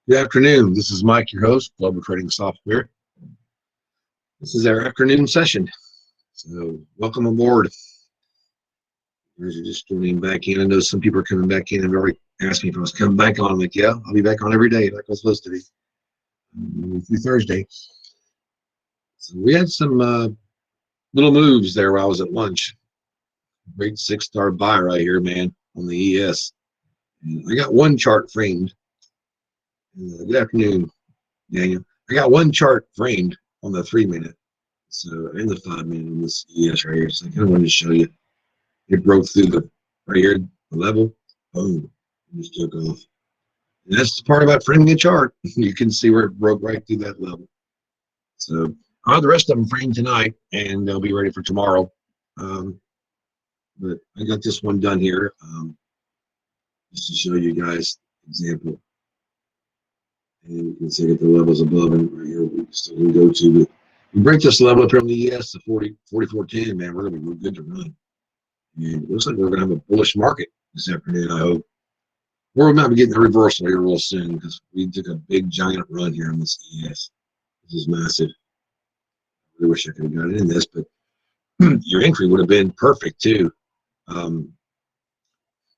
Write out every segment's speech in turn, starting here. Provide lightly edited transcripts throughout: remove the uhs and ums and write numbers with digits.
Good afternoon. This is Mike, your host, Global Trading Software. This is our afternoon session. So welcome aboard. You're just tuning back in. I know some people are coming back in and already asked me if I was coming back on. I'm like, yeah, I'll be back on every day like I was supposed to be through Thursday. So we had some little moves there while I was at lunch. Great 6-star buy right here, man, on the ES. And I got one chart framed. Good afternoon, Daniel. I got one chart framed on the 3-minute. So in the 5-minute on this ES right here. So I kind of wanted to show you. It broke through the right here, the level. Boom. It just took off. And that's the part about framing a chart. You can see where it broke right through that level. So I'll have the rest of them framed tonight, and they'll be ready for tomorrow. But I got this one done here just to show you guys example. And you can see that the levels above and right here we still can go to. But we break this level up here on the ES to 4410, man. We're going to be good to run. And it looks like we're going to have a bullish market this afternoon, I hope. We're going to be getting a reversal here real soon because we took a big giant run here on this ES. This is massive. I really wish I could have got in this, but your entry would have been perfect too.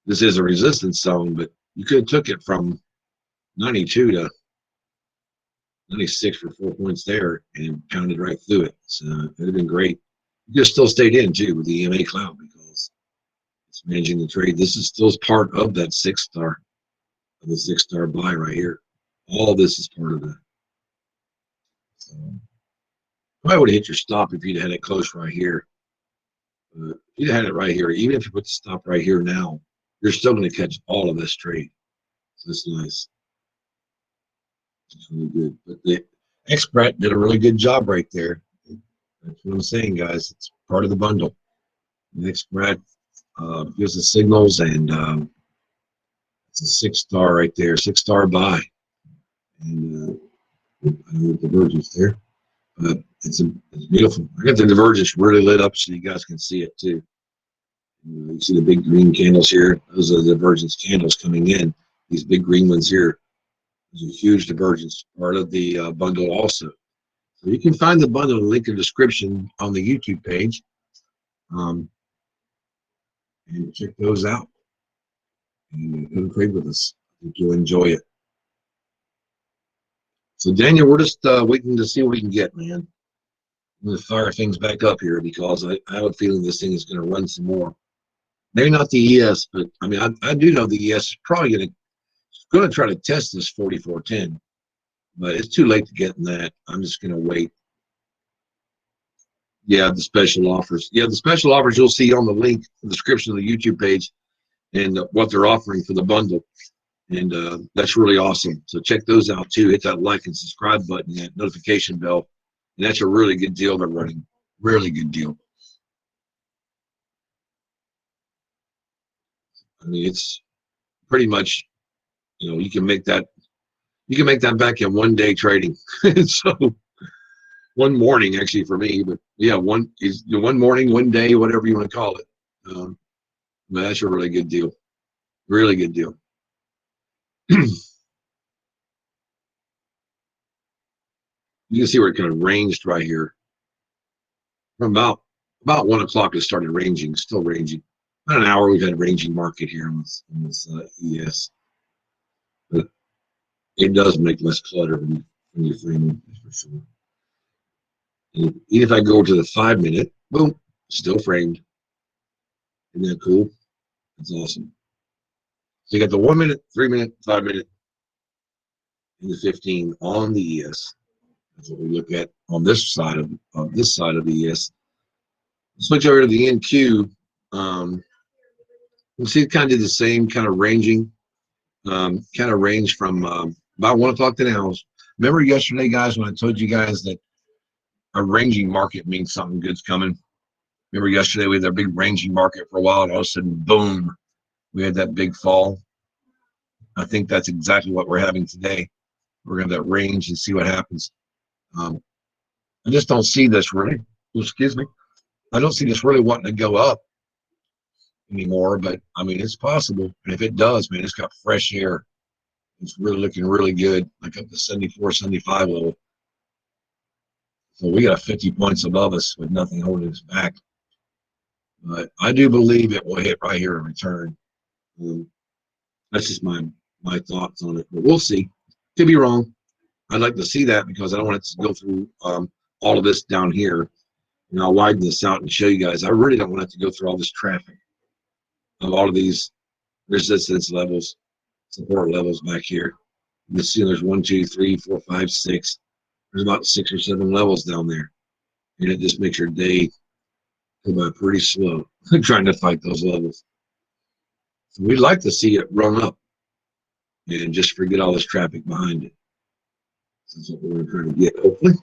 This is a resistance zone, but you could have took it from 92 to 96 for 4 points there and pounded right through it. So it would have been great. You could have still stayed in too with the EMA cloud because it's managing the trade. This is still part of that 6-star, of the 6-star buy right here. All this is part of that. So I would have hit your stop if you'd had it close right here. If you'd had it right here, even if you put the stop right here now, you're still going to catch all of this trade. So it's nice. It's really good. But the expert did a really good job right there. That's what I'm saying, guys. It's part of the bundle. The expert gives the signals, and it's a 6-star right there, 6-star buy. And I don't know the divergence there, but it's beautiful. I got the divergence really lit up so you guys can see it too. You see the big green candles here. Those are the divergence candles coming in. These big green ones here. There's a huge divergence, part of the bundle also. So you can find the bundle link in the description on the YouTube page. And check those out. And come trade with us. I think you'll enjoy it. So Daniel, we're just waiting to see what we can get, man. I'm going to fire things back up here because I have a feeling this thing is going to run some more. Maybe not the ES, but I mean, I do know the ES is probably going to try to test this 4410, but it's too late to get in that. I'm just going to wait. Yeah, the special offers. Yeah, the special offers you'll see on the link in the description of the YouTube page and what they're offering for the bundle. And that's really awesome. So check those out too. Hit that like and subscribe button, that notification bell. And that's a really good deal they're running. Really good deal. I mean, it's pretty much, you can make that back in 1 day trading. So one morning actually for me, but yeah, one morning, 1 day, whatever you want to call it. But that's a really good deal. Really good deal. You can see where it kind of ranged right here. From about 1 o'clock, it started ranging, still ranging. About an hour, we've had a ranging market here on this ES. But it does make less clutter when you're framing, for sure. And even if I go to the 5-minute, boom, still framed. Isn't that cool? That's awesome. So you got the 1 minute, 3 minute, 5 minute, and the 15 on the ES. That's what we look at on this side of the ES. Switch over to the NQ. You see, it kind of did the same kind of ranging, kind of range from about 1 o'clock to now. Remember yesterday, guys, when I told you guys that a ranging market means something good's coming? Remember yesterday we had that big ranging market for a while, and all of a sudden, boom, we had that big fall. I think that's exactly what we're having today. We're going to have that range and see what happens. I just don't see this really. Excuse me. I don't see this really wanting to go up anymore, but I mean, it's possible. And if it does, man, it's got fresh air. It's really looking really good, like up to 74, 75 level. So we got 50 points above us with nothing holding us back. But I do believe it will hit right here in return. That's just my thoughts on it, but we'll see. Could be wrong. I'd like to see that because I don't want it to go through all of this down here. And I'll widen this out and show you guys. I really don't want it to go through all this traffic of all of these resistance levels, support levels back here. You can see there's 1, 2, 3, 4, 5, 6. There's about 6 or 7 levels down there. And it just makes your day go by pretty slow trying to fight those levels. So we'd like to see it run up and just forget all this traffic behind it. That's what we're trying to get, hopefully.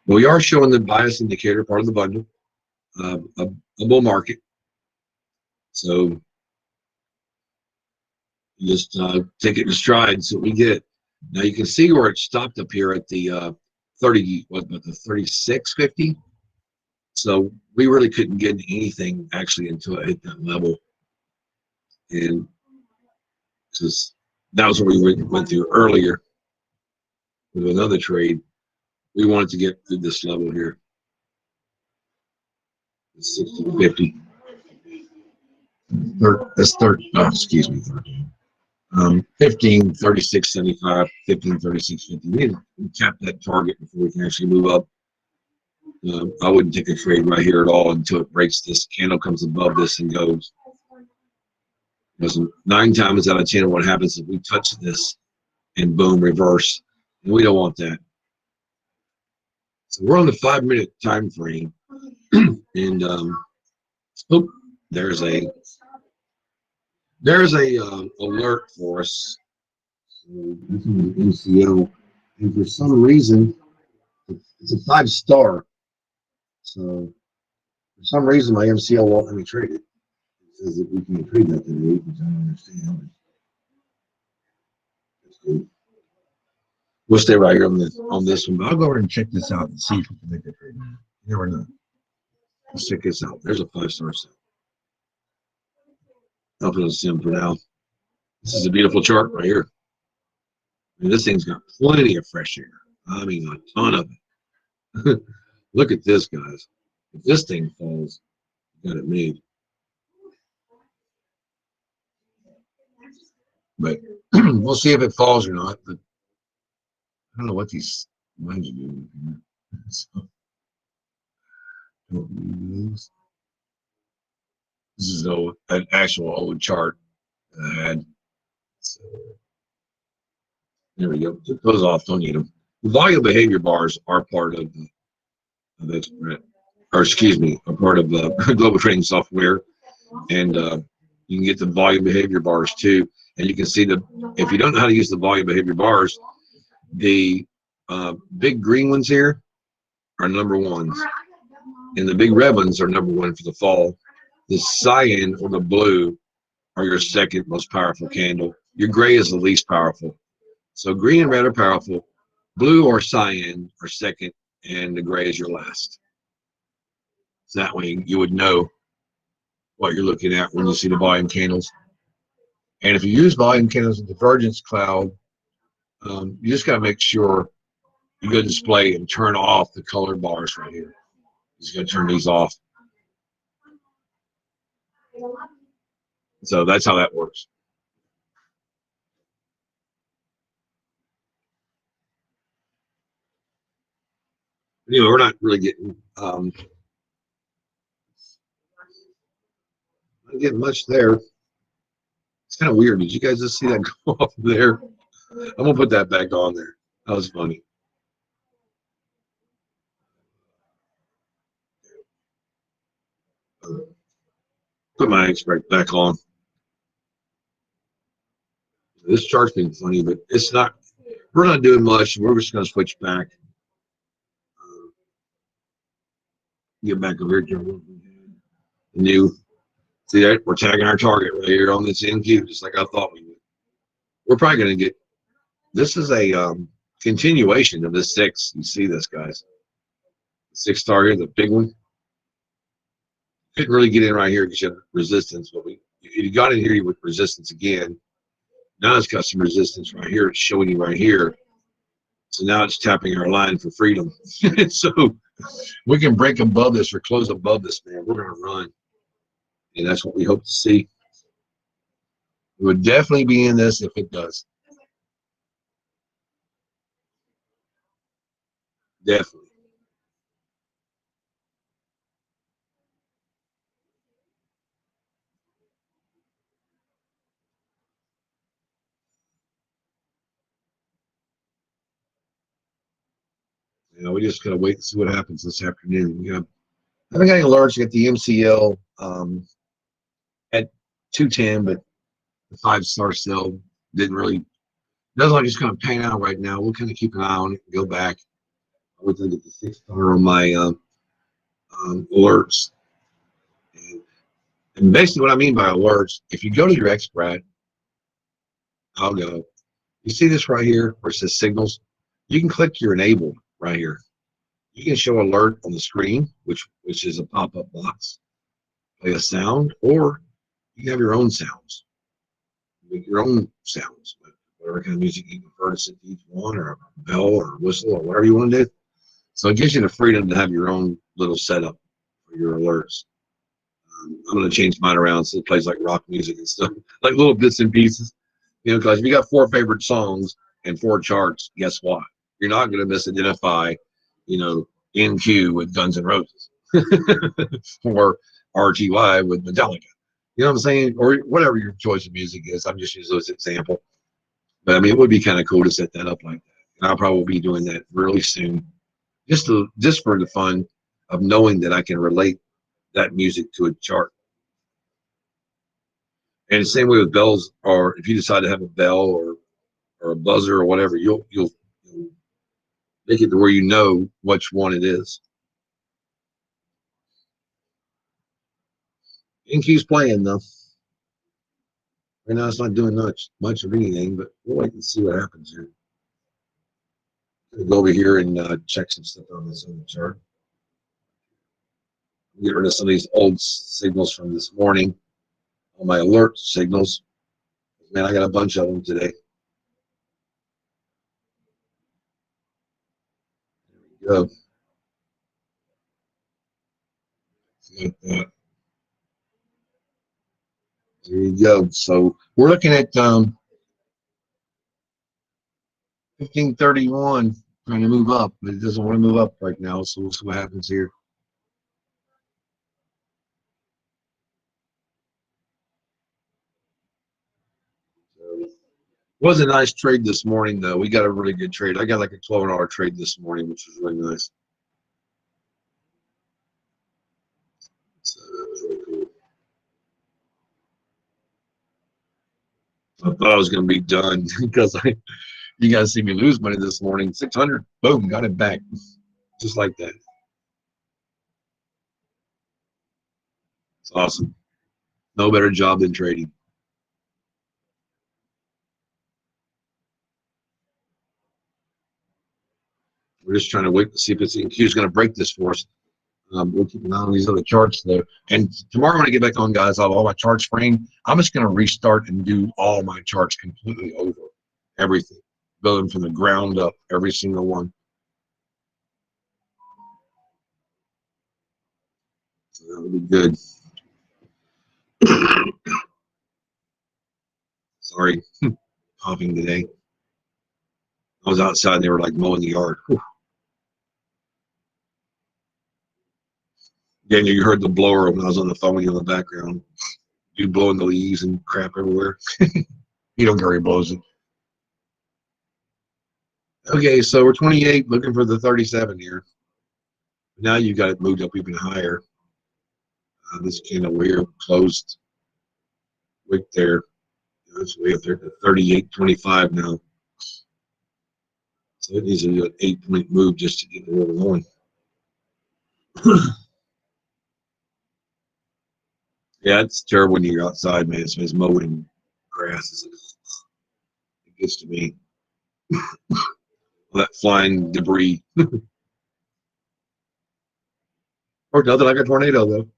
But we are showing the bias indicator, part of the bundle, a bull market. So just take it in stride, so we get it. Now you can see where it stopped up here at the 36.50. So we really couldn't get anything actually until it hit that level. And because that was what we went through earlier with another trade. We wanted to get to this level here. 60.50. That's 30. Oh, excuse me, 13. 15, 36, 75, 15, 36, 50. We need to cap that target before we can actually move up. I wouldn't take a trade right here at all until it breaks this candle, comes above this and goes. Because 9 times out of 10, what happens is we touch this and boom, reverse. And we don't want that. So we're on the 5-minute time frame. And oh, there's a alert for us. So this is an MCO, and for some reason it's a 5-star. So for some reason my MCO won't let me trade it. It says that we can trade that today, which I don't understand. That's cool. We'll stay right here on this one, but I'll go over and check this out and see if we can make a trade. You never know. Let's check this out. There's a 5-star set. I'll put a sim for now. This is a beautiful chart right here. And this thing's got plenty of fresh air. I mean, a ton of it. Look at this, guys. If this thing falls, you got it made. But we'll see if it falls or not. But I don't know what these lines are doing. So, this is an actual old chart that I had. So, there we go. Took those off. Don't need them. The volume behavior bars are part of this, or excuse me, a part of global trading software, and you can get the volume behavior bars too. And you can see if you don't know how to use the volume behavior bars, the big green ones here are number ones, and the big red ones are number one for the fall. The cyan or the blue are your second most powerful candle. Your gray is the least powerful. So green and red are powerful. Blue or cyan are second, and the gray is your last. So that way you would know what you're looking at when you see the volume candles. And if you use volume candles in divergence cloud, you just got to make sure you go to display and turn off the colored bars right here. You just got to turn these off. So that's how that works. Anyway, we're not really getting not getting much there. It's kind of weird. Did you guys just see that go off there? I'm gonna put that back on there. That was funny. Put my expert back on. This chart's been funny, but it's not. We're not doing much. We're just going to switch back. Get back over here to the new. See that we're tagging our target right here on this NQ, just like I thought we would. We're probably going to get. This is a continuation of this 6. You see this, guys? The 6 target, the big one. Couldn't really get in right here because you have resistance, but you got in here with resistance again. Now it's got some resistance right here. It's showing you right here. So now it's tapping our line for freedom. So we can break above this or close above this, man. We're going to run. And that's what we hope to see. We would definitely be in this if it does. Definitely. You know, we just got to wait and see what happens this afternoon. We have, I haven't got any alerts. We got the MCL at 210, but the 5-star still didn't really, doesn't like it's kind of pan out right now. We'll kind of keep an eye on it and go back. I would think at the 6-star on my alerts. And basically what I mean by alerts, if you go to your XPRAT, I'll go. You see this right here where it says signals? You can click your enabled right here. You can show alert on the screen, which is a pop-up box, play a sound, or you can have your own sounds. Make your own sounds, whatever kind of music you prefer to set to each one, or a bell or a whistle or whatever you want to do. So it gives you the freedom to have your own little setup for your alerts. I'm going to change mine around so it plays like rock music and stuff, like little bits and pieces. You know, because if you got 4 favorite songs and 4 charts, guess what? You're not going to misidentify, you know, NQ with Guns N' Roses or RGY with Metallica. You know what I'm saying? Or whatever your choice of music is. I'm just using those example. But I mean, it would be kind of cool to set that up like that. And I'll probably be doing that really soon, just for the fun of knowing that I can relate that music to a chart. And the same way with bells, or if you decide to have a bell or a buzzer or whatever, you'll make it to where you know which one it is. NQ's playing though. Right now it's not doing much of anything, but we'll wait and see what happens here. We'll go over here and check some stuff on this other chart. Get rid of some of these old signals from this morning on my alert signals. Man, I got a bunch of them today. There we go. There you go. So we're looking at 1531 trying to move up, but it doesn't want to move up right now. So we'll see what happens here. Was a nice trade this morning, though. We got a really good trade. I got like a 12-hour trade this morning, which was really nice. So that was really cool. I thought I was going to be done because you guys see me lose money this morning. 600, boom, got it back, just like that. It's awesome. No better job than trading. We're just trying to wait to see if it's NQ is going to break this for us. We'll keep an eye on these other charts there. And tomorrow when I get back on, guys, I'll have all my charts framed. I'm just going to restart and do all my charts completely over. Everything. Building from the ground up, every single one. So that'll be good. Sorry, coughing today. I was outside and they were like mowing the yard. Whew. Yeah, you heard the blower when I was on the phone with you in the background. You blowing the leaves and crap everywhere. You don't care he blows it. Okay, so we're 28, looking for the 37 here. Now you got it moved up even higher. This is kind of weird, closed wick there. It's way up there to 38.25 now. So it needs to do an 8-point move just to get the roll going. Yeah, it's terrible when you're outside, man. It's mowing grass. It gets to me. That flying debris. Or nothing like a tornado, though.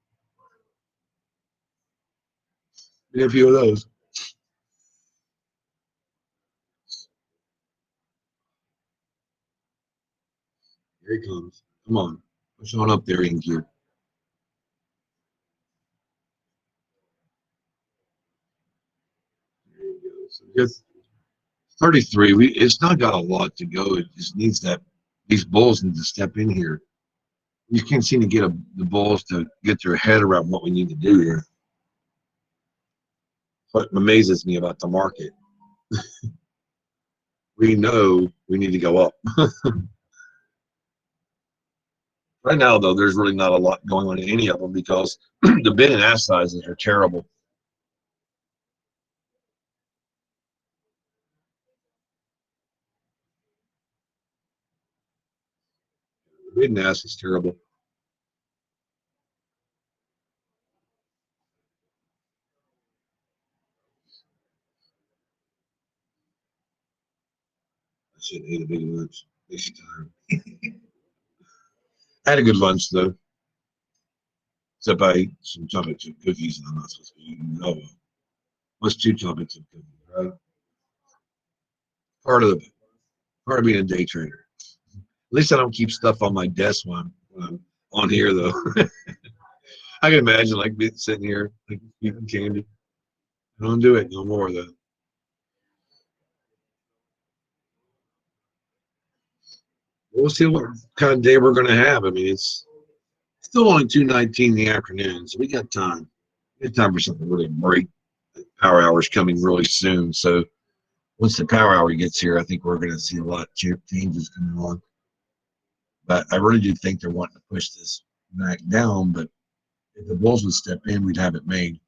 We had a few of those. Here he comes. Come on. Push on up there, InQ. There you go. So just 33. It's not got a lot to go. It just needs that. These bulls need to step in here. You can't seem to get the bulls to get their head around what we need to do here. What amazes me about the market, we know we need to go up. Right now, though, there's really not a lot going on in any of them because the bid and ask sizes are terrible. The bid and ask is terrible. I should have ate a big lunch. Next time. I had a good lunch, though. Except I ate some chocolate chip cookies and I'm not supposed to be eating. Oh, well. What's 2 chocolate chip cookies, right? Part of the part of being a day trader. At least I don't keep stuff on my desk when I'm on here, though. I can imagine like being sitting here like, eating candy. I don't do it no more, though. We'll see what kind of day we're going to have. I mean, it's still only 2:19 in the afternoon, so we got time. We got time for something really break. Power hour's coming really soon, so once the power hour gets here, I think we're going to see a lot of changes coming on. But I really do think they're wanting to push this back down. But if the Bulls would step in, we'd have it made.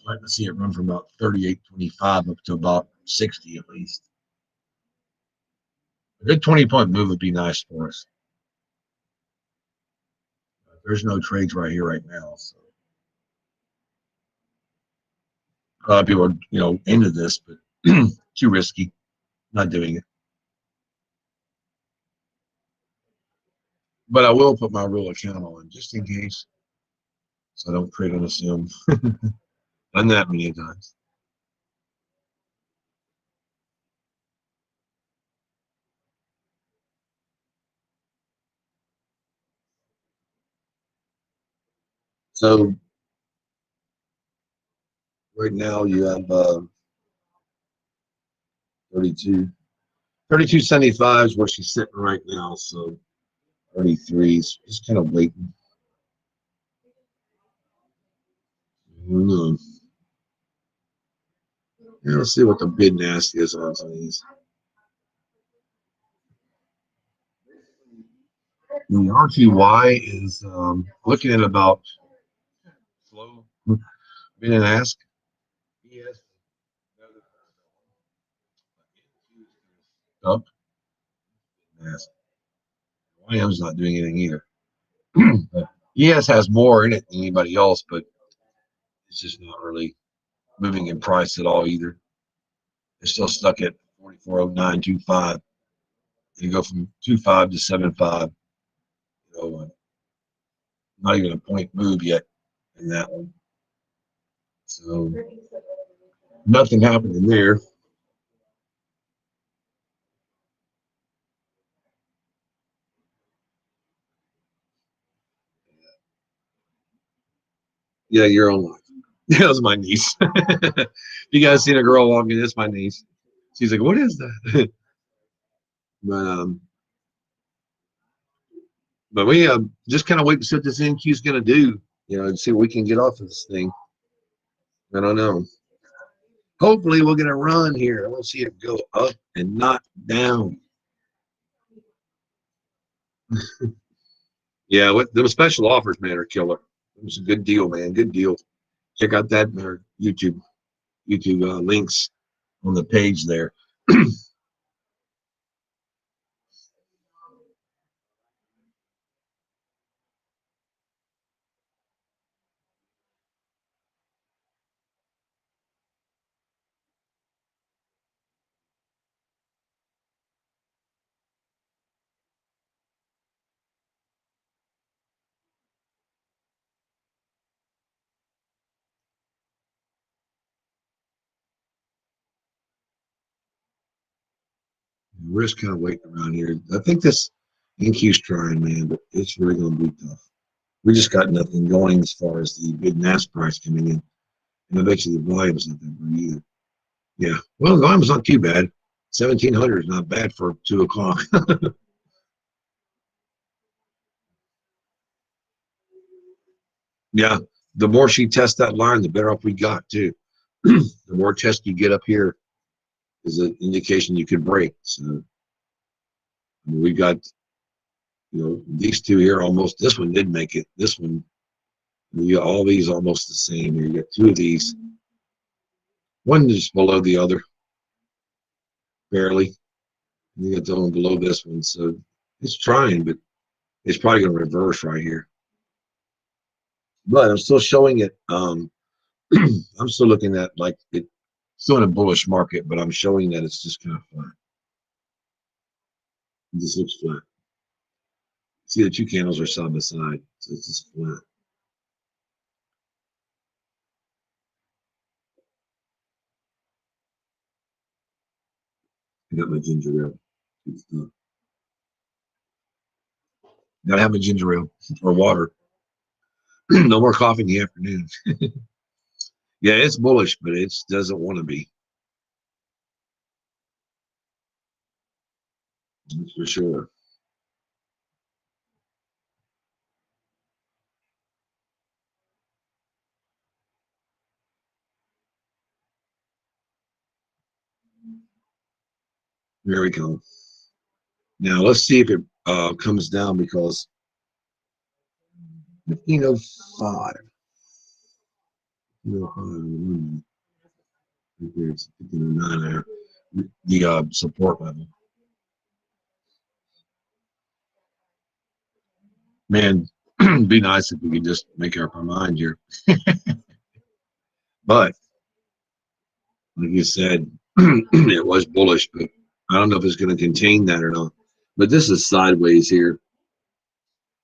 I'd like to see it run from about 38.25 up to about 60 at least. A good 20-point move would be nice for us. There's no trades right here right now, so a lot of people are into this, but too risky. Not doing it. But I will put my real account on just in case, so I don't trade on a sim. Done that many times. So right now you have 32. 32.75 is where she's sitting right now. So 33s, just kind of waiting. Who knows? Yeah, let's see what the bid nasty is on some of these. The RTY is looking at about slow bid and ask. Yes. Up. Ask. YM's not doing anything either. ES has more in it than anybody else, but it's just not really moving in price at all either. They're still stuck at 4409.25. You go from 25 to 75. Not even a point move yet in that one. So nothing happening there. Yeah, you're on. That was my niece. You guys seen a girl walking? That's my niece. She's like, "What is that?" but but we just kind of wait to see what this NQ is going to do. And see what we can get off of this thing. I don't know. Hopefully we'll get a run here. I want to see it go up and not down. Yeah, what the special offers, man, are killer. It was a good deal, man. Good deal. Check out that in our YouTube links on the page there. We're just kind of waiting around here. I think this NQ's trying, man, but it's really going to be tough. We just got nothing going as far as the big NAS price coming in. And I bet you the volume's not that great either. Yeah. Well, the volume's not too bad. 1,700 is not bad for 2 o'clock. Yeah. The more she tests that line, the better off we got, too. The more tests you get up here is an indication you could break. So I mean, we got, these two here almost. This one did make it. This one, you got all these almost the same here. You got 2 of these. One just below the other, barely. And you got the one below this one. So it's trying, but it's probably going to reverse right here. But I'm still showing it. I'm still looking at like it still in a bullish market, but I'm showing that it's just kind of flat. It just looks flat. See, the 2 candles are side by side, so it's just flat. I got my ginger ale. Gotta have my ginger ale or water. No more coffee in the afternoon. Yeah, it's bullish, but it doesn't want to be. That's for sure. There we go. Now let's see if it comes down because 1505. 1505. It's 1509 there. The support level. Man, it'd be nice if we could just make up our mind here. But like you said, it was bullish, but I don't know if it's going to contain that or not. But this is sideways here.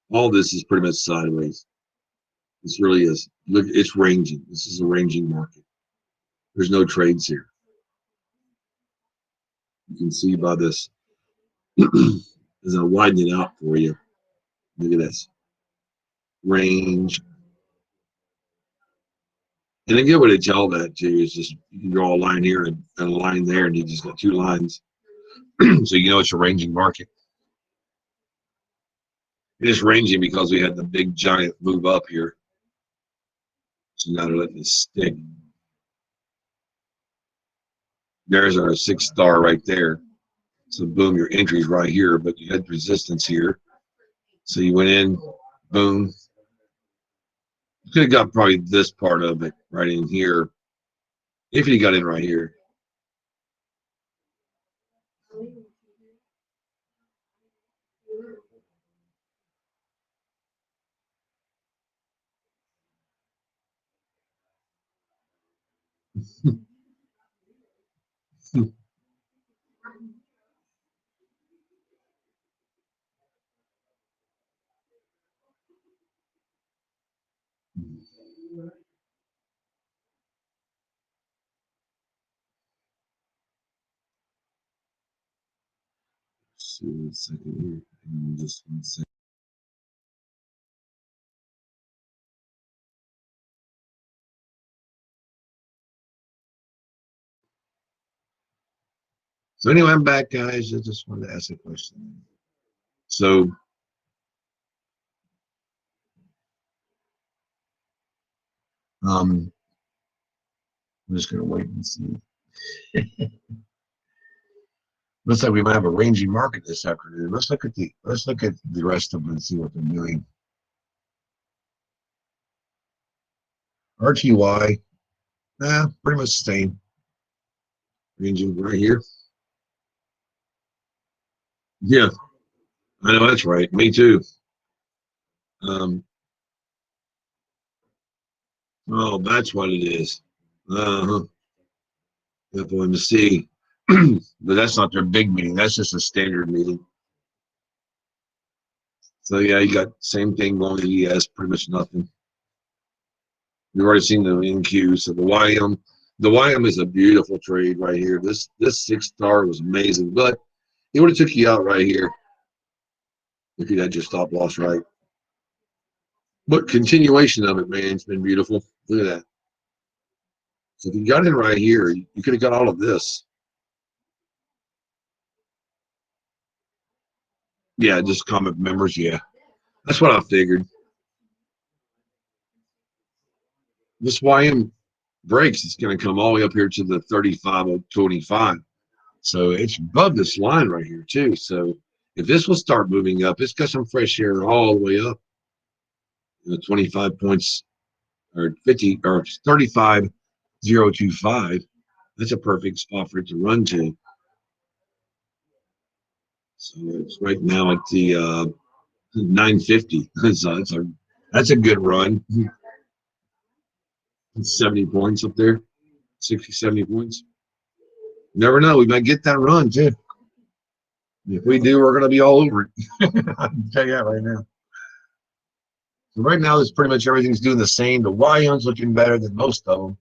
All this is pretty much sideways. This really is. Look, it's ranging. This is a ranging market. There's no trades here. You can see by this. As I widen it out for you, look at this range. And I get what they tell that too. Is just you can draw a line here and a line there, and you just got 2 lines. So you know it's a ranging market. It is ranging because we had the big giant move up here. So now they're letting it stick. There's our 6 star right there. So boom, your entry's right here, but you had resistance here. So you went in, boom. You could have got probably this part of it right in here if you got in right here. See, 1 second here. Just 1 second. So anyway, I'm back, guys. I just wanted to ask a question. So I'm just gonna wait and see. Looks like we might have a ranging market this afternoon. Let's look at the rest of them and see what they're doing. RTY, pretty much the same. Ranging right here. Yeah, I know that's right. Me too. Oh, that's what it is. Uh-huh. FOMC. But that's not their big meeting. That's just a standard meeting. So yeah, you got same thing going with the ES, pretty much nothing. We've already seen the NQ. So the YM is a beautiful trade right here. This 6-star was amazing, but it would have took you out right here if you had your stop loss right. But continuation of it, man, it's been beautiful. Look at that. So if you got in right here, you could have got all of this. Yeah, just comment members. Yeah, that's what I figured. This YM breaks, it's going to come all the way up here to the 35.25. So it's above this line right here too. So if this will start moving up, it's got some fresh air all the way up. 25 points or 50 or 35.025. That's a perfect spot for it to run to. So it's right now at the 950. So that's a good run. 70 points up there, 60, 70 points. Never know. We might get that run too. If we do, we're going to be all over it. I can tell you that right now. So right now, it's pretty much everything's doing the same. The YM's looking better than most of them.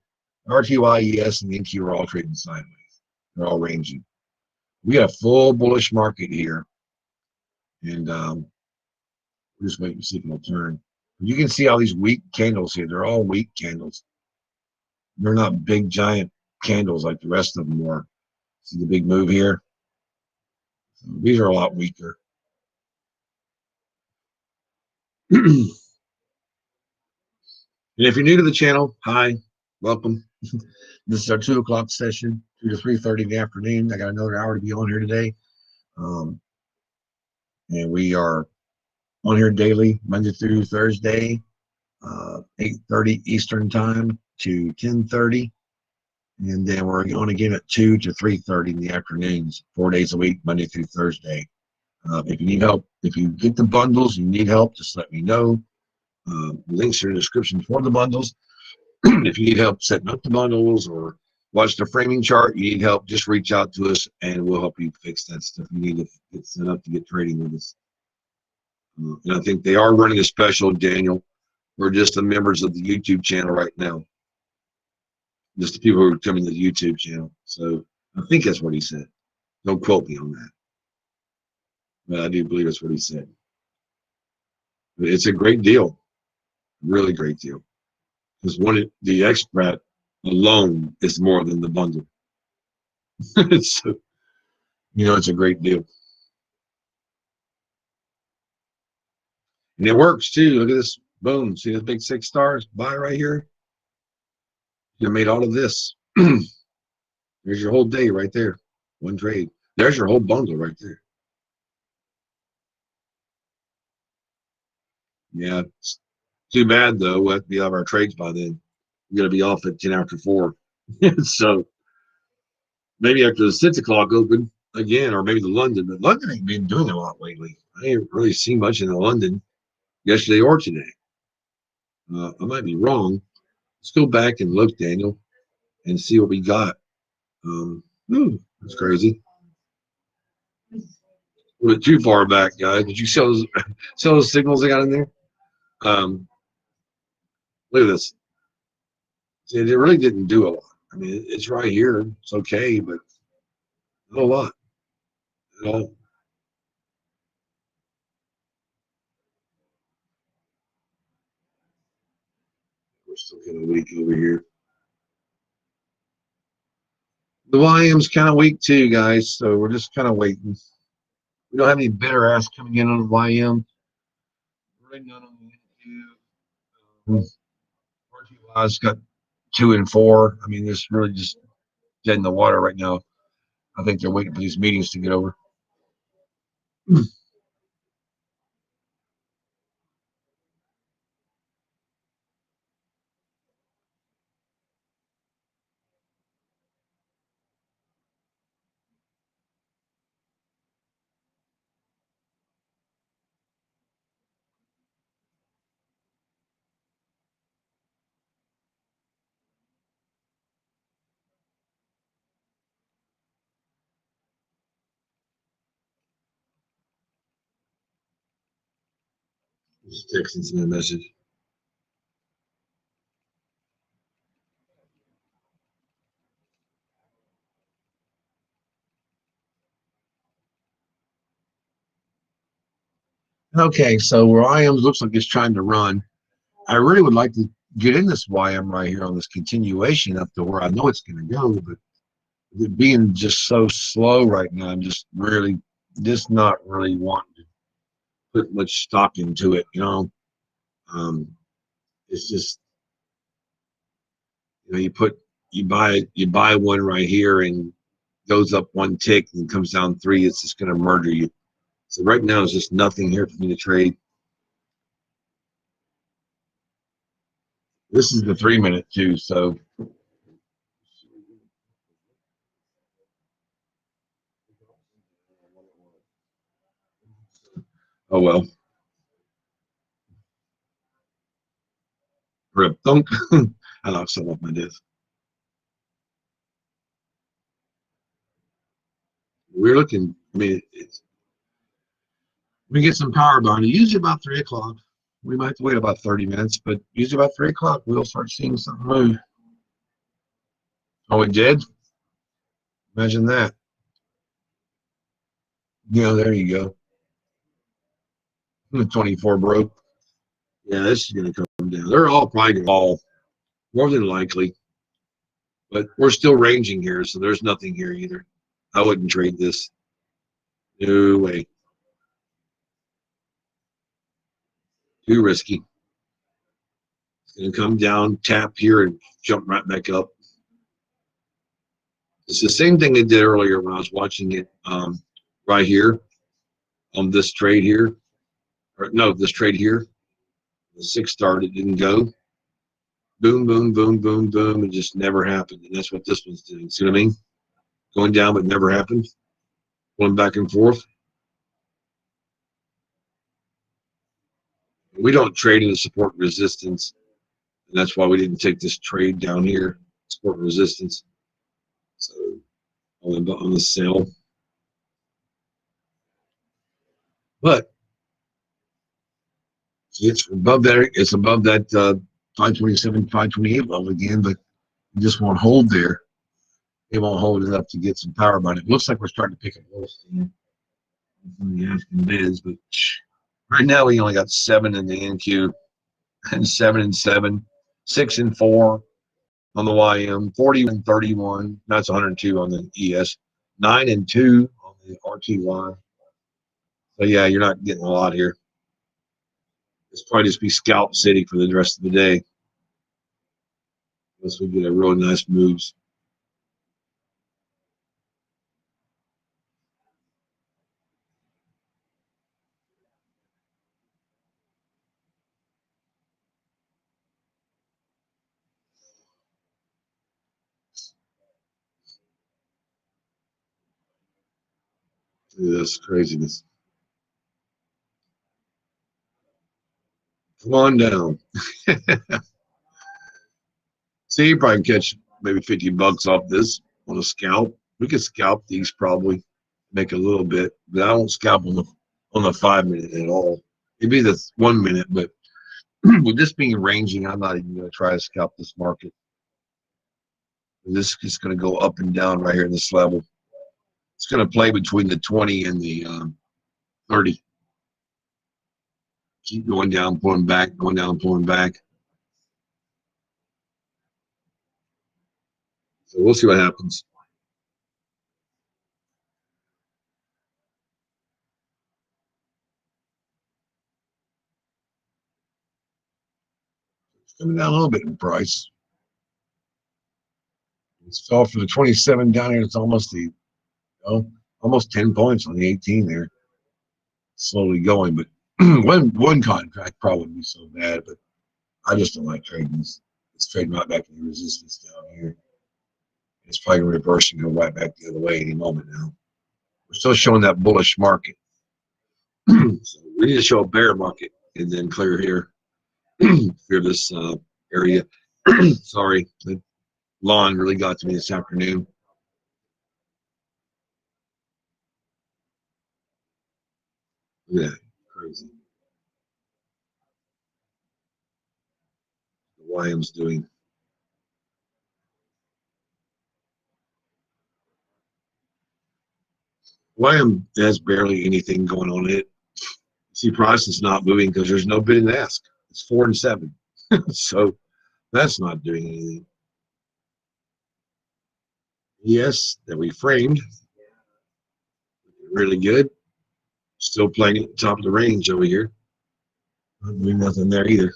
RTY, ES, and the NQ are all trading sideways. They're all ranging. We got a full bullish market here. And we're just waiting to see if it'll turn. You can see all these weak candles here. They're all weak candles. They're not big, giant candles like the rest of them were. See the big move here? So these are a lot weaker. And if you're new to the channel, hi, welcome. This is our 2 o'clock session, 2 to 3:30 in the afternoon. I got another hour to be on here today. And we are on here daily, Monday through Thursday, 8:30 Eastern time to 10:30. And then we're going again at 2 to 3:30 in the afternoons, 4 days a week, Monday through Thursday. If you need help, if you get the bundles, you need help, just let me know. Links are in the description for the bundles. If you need help setting up the bundles or watch the framing chart, you need help, just reach out to us and we'll help you fix that stuff you need to get set up to get trading with us. And I think they are running a special, Daniel, for just the members of the YouTube channel right now. Just the people who are coming to the YouTube channel. So I think that's what he said. Don't quote me on that. But I do believe that's what he said. But it's a great deal. Really great deal. Because the expat alone is more than the bundle. It's it's a great deal. And it works too. Look at this. Boom. See the big 6 stars? Buy right here. You made all of this. There's your whole day right there. One trade. There's your whole bundle right there. Yeah. It's too bad though. We'll have to be out of our trades by then. We're gonna be off at 10 after 4. So maybe after the 6 o'clock open again, or maybe the London. But London ain't been doing a lot lately. I ain't really seen much in the London yesterday or today. I might be wrong. Let's go back and look, Daniel, and see what we got. That's crazy. Went too far back, guys. Did you sell those signals they got in there? Look at this. See, it really didn't do a lot. I mean, it's right here. It's okay, but not a lot at all. We're still kind of weak over here. The YM's kind of weak too, guys. So we're just kind of waiting. We don't have any better ass coming in on the YM. Really none on the NQ. RTY's got 2 and 4. I mean, there's really just dead in the water right now. I think they're waiting for these meetings to get over. Just texting some message. Okay, so where I am looks like it's trying to run. I really would like to get in this YM right here on this continuation up to where I know it's going to go, but it being just so slow right now, I'm just really just not really wanting to put much stock into it. Um, it's just you buy one right here and goes up one tick and comes down three. It's just going to murder you. So right now, there's just nothing here for me to trade. This is the 3 minute too, so oh well. Rip thunk. I knocked some off my desk. We're looking. I mean, we get some power behind it. Usually about 3 o'clock. We might have to wait about 30 minutes, but usually about 3 o'clock, we'll start seeing something move. Oh, it did? Imagine that. There you go. 24 broke. Yeah, this is going to come down. They're all probably going to fall, more than likely. But we're still ranging here, so there's nothing here either. I wouldn't trade this. No way. Too risky. It's going to come down, tap here, and jump right back up. It's the same thing they did earlier when I was watching it right here on this trade here. Or no, this trade here. The 6 star, it didn't go. Boom, boom, boom, boom, boom. It just never happened. And that's what this one's doing. See what I mean? Going down, but never happened. Going back and forth. We don't trade in the support and resistance. And that's why we didn't take this trade down here. Support and resistance. So on the sell. But it's above there. It's above that 527, 528 level again, but it just won't hold there. It won't hold it up to get some power behind it. It looks like we're starting to pick up a little steam from the asking bids, but right now we only got 7 in the NQ and 7 and 7, 6 and 4 on the YM, 40 and 31. That's 102 on the ES, 9 and 2 on the RTY. So yeah, you're not getting a lot here. It's probably just be scalp city for the rest of the day, unless we get a really nice moves. This craziness. Come on down. See, you probably catch maybe 50 bucks off this on a scalp. We could scalp these probably, make a little bit, but I won't scalp on the 5 minute at all. It'd be the 1 minute, but with this being ranging, I'm not even going to try to scalp this market. This is going to go up and down right here in this level. It's going to play between the 20 and the 30. Keep going down, pulling back, going down, pulling back. So we'll see what happens. It's coming down a little bit in price. It's fell from the 27 down here. It's almost almost 10 points on the 18 there. Slowly going, but one contract probably wouldn't be so bad, but I just don't like trading this. It's trading right back to the resistance down here. It's probably going to reverse and go right back the other way any moment now. We're still showing that bullish market. So we need to show a bear market and then clear here, clear this area. Sorry, the lawn really got to me this afternoon. Look at that, crazy. The YM's doing. YM has barely anything going on in it. See, price is not moving because there's no bid and ask. It's 4 and 7, so that's not doing anything. Yes, that we framed really good. Still playing at the top of the range over here. Not doing nothing there either.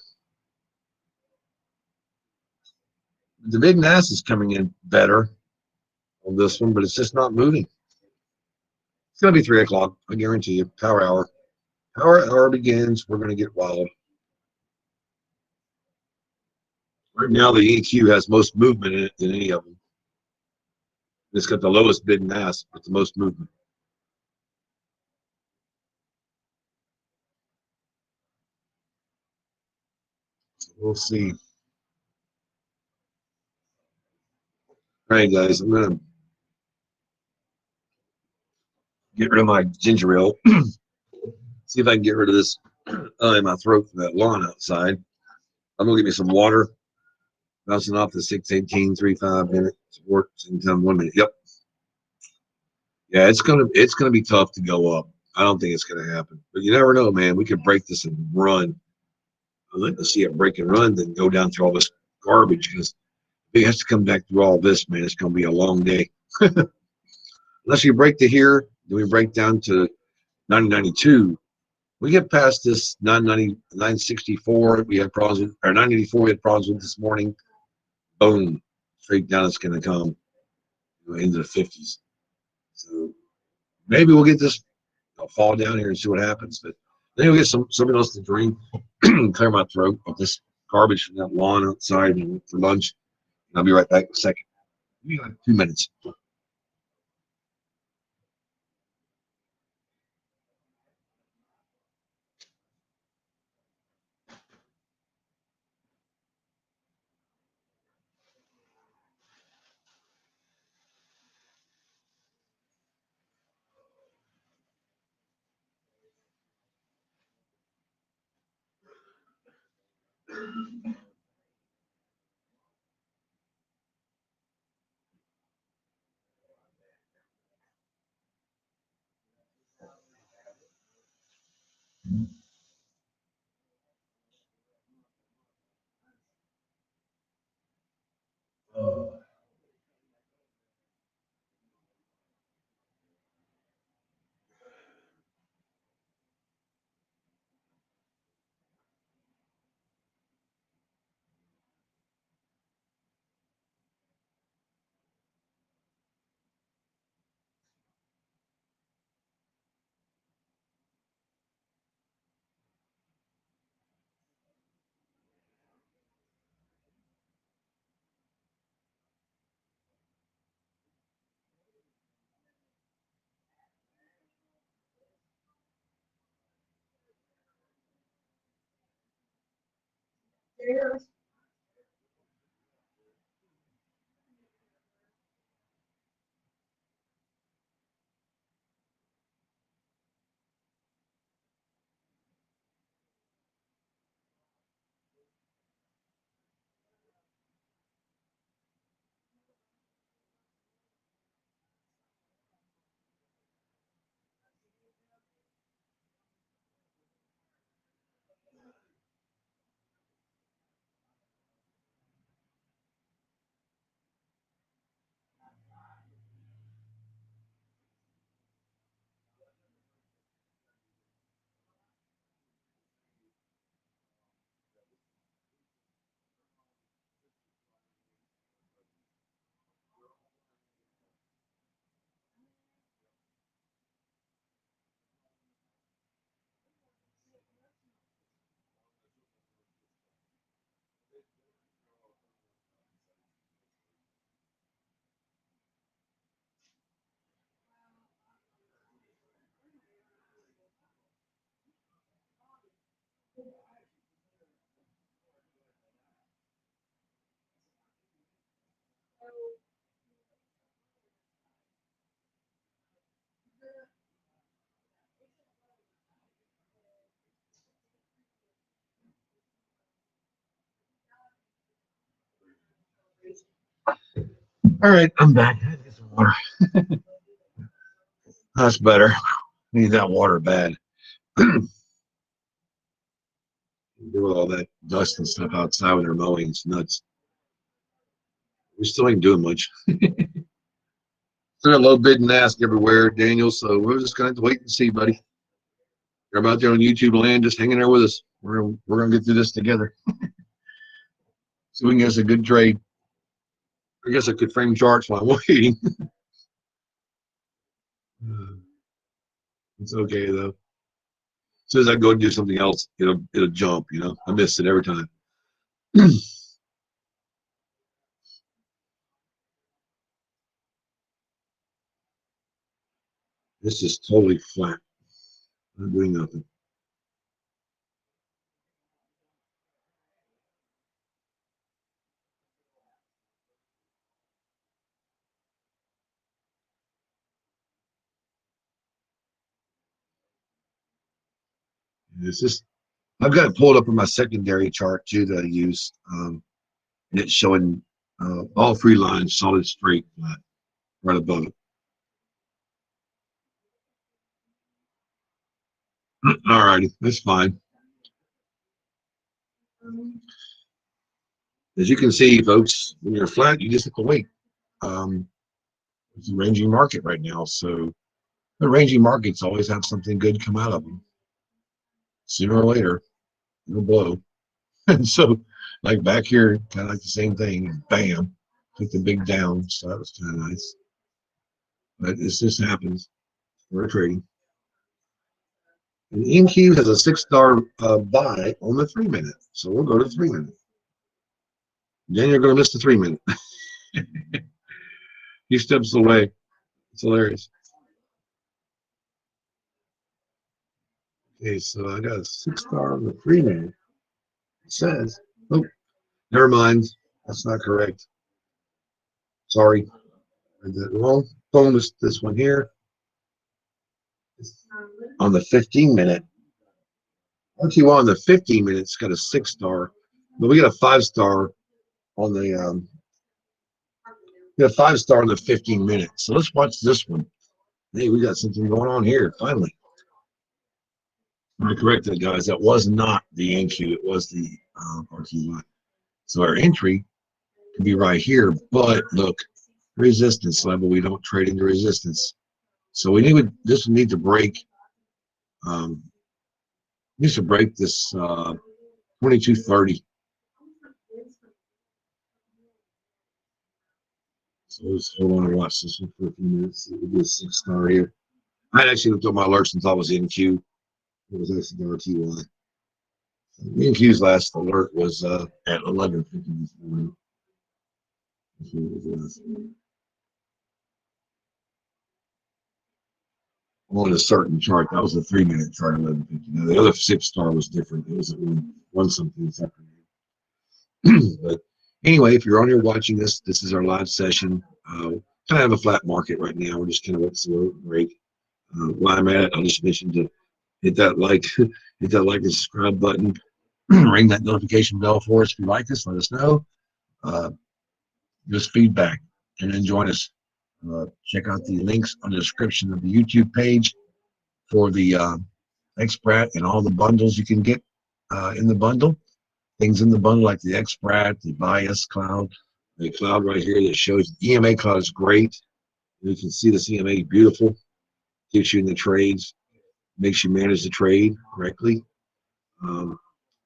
The bid and ask is coming in better on this one, but it's just not moving. It's going to be 3 o'clock. I guarantee you. Power hour. Power hour begins. We're going to get wild. Right now, the EQ has most movement in it than any of them. It's got the lowest bid and ask, but the most movement. So we'll see. All right, guys. I'm going to get rid of my ginger ale. See if I can get rid of this in my throat from that lawn outside. I'm going to get me some water. Bouncing off the 6:18, 3-5 minutes. Work in time 1 minute. Yep. Yeah, it's gonna be tough to go up. I don't think it's gonna happen. But you never know, man. We could break this and run. I'd like to see it break and run, then go down through all this garbage because it has to come back through all this, man. It's gonna be a long day. Unless you break to here, then we break down to 992. We get past this 990, 964. We had problems with, or 984. We had problems with this morning. Boom, straight down. It's gonna come into the 50s. So maybe we'll get this. I'll fall down here and see what happens. But then you'll get something else to drink, clear my throat of this garbage from that lawn outside for lunch. And I'll be right back in a second. Give me like 2 minutes. All right, I'm back. I had to get some water. That's better. Need that water bad. Do all that dust and stuff outside when they're mowing. It's nuts. We still ain't doing much. Still got low bid and ask everywhere, Daniel. So we're just gonna have to wait and see, buddy. You're about there on YouTube land, just hanging there with us. We're gonna get through this together. So we can get us a good trade. I guess I could frame charts while I'm waiting. It's okay though. As soon as I go and do something else, it'll jump. I miss it every time. This is totally flat. Not doing nothing. It's just I've got it pulled up in my secondary chart too that I use, and it's showing all three lines solid straight flat right above it. All righty, that's fine. As you can see, folks, when you're flat, you just have to wait. It's a ranging market right now, so the ranging markets always have something good come out of them. Sooner or later, it'll blow. And so, like back here, kind of like the same thing. Bam, took the big down, so that was kind of nice. But this just happens. We're trading. And NQ has a 6-star buy on the 3-minute, so we'll go to 3-minute. Then you're going to miss the 3-minute. He steps away. It's hilarious. Okay, so I got a 6-star on the 3-minute. It says, oh, never mind. That's not correct. Sorry, I did it wrong. Bonus this one here on the 15-minute. RT1 on the 15 minutes got a 6-star, but we got a 5-star on the we got a 5-star on the 15 minutes. So let's watch this one. Hey, we got something going on here finally. I corrected, guys. That was not the NQ. It was the RT1. So our entry could be right here, but look, resistance level. We don't trade into resistance. So we need this would need to break. Needs to break this 2230. So let's hold on and watch this one for a few minutes. It'll be a 6-star here. I actually looked at my alerts and thought it was NQ. It was actually the RTY. NQ's last alert was at 11:50 this morning. On a certain chart, that was a 3-minute chart, 11:50. Now the other 6-star was different. It was at one something this afternoon. But anyway, if you're on here watching this, this is our live session. Kind of have a flat market right now. We're just kind of what's the break. While I'm at it, I'll just mention to hit that like, hit that like and subscribe button, ring that notification bell for us. If you like us, let us know. Give us feedback and then join us. Check out the links on the description of the YouTube page for the XPRAT and all the bundles you can get in the bundle. Things in the bundle like the XPRAT, the bias cloud, the cloud right here that shows EMA cloud is great. You can see this EMA is beautiful. Keeps you in the trades, makes you manage the trade correctly. The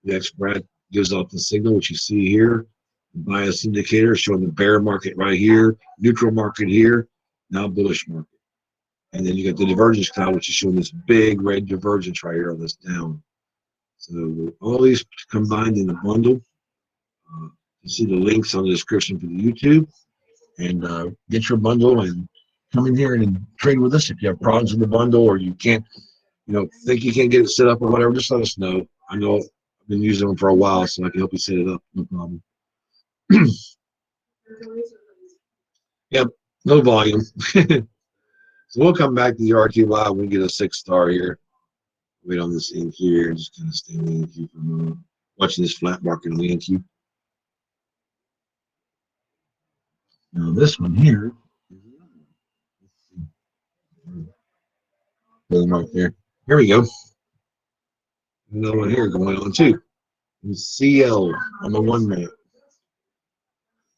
XPRAT gives off the signal, which you see here. The bias indicator showing the bear market right here, neutral market here, now bullish market. And then you got the divergence cloud, which is showing this big red divergence right here on this down. So all these combined in the bundle. You see the links on the description for the YouTube. And get your bundle and come in here and trade with us. If you have problems with the bundle or you can't, think you can't get it set up or whatever, just let us know. I know I've been using them for a while, so I can help you set it up. No problem. Yep, no volume. So we'll come back to the RTY when we get a 6-star here. Wait on this in here, just kind of stay in the NQ for a moment. Watching this flat market on the NQ. Now this one here, put them right there. Here we go. Another one here going on too. CL on the 1 minute.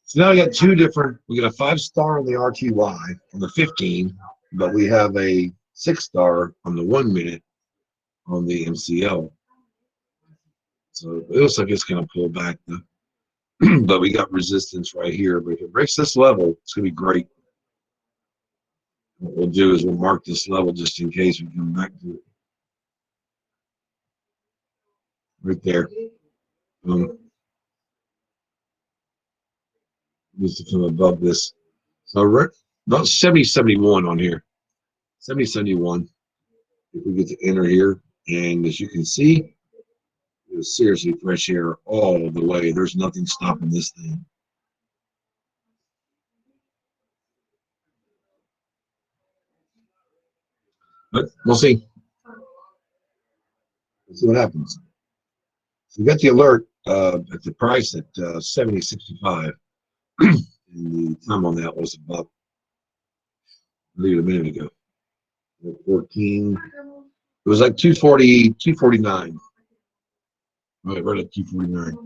So now we got two different. We got a 5-star on the RTY on the 15, but we have a 6-star on the 1 minute on the MCL. So it looks like it's going to pull back, but we got resistance right here. But if it breaks this level, it's going to be great. What we'll do is we'll mark this level just in case we come back to it. Right there. Needs to come above this. So right about 70, 71 on here. 70, 71. If we get to enter here, and as you can see, it's seriously fresh air all the way. There's nothing stopping this thing. But we'll see. Let's see what happens. So we got the alert at the price at 70.65. And the time on that was about, I believe, a minute ago. 14. It was like 240, 249. Right at 249.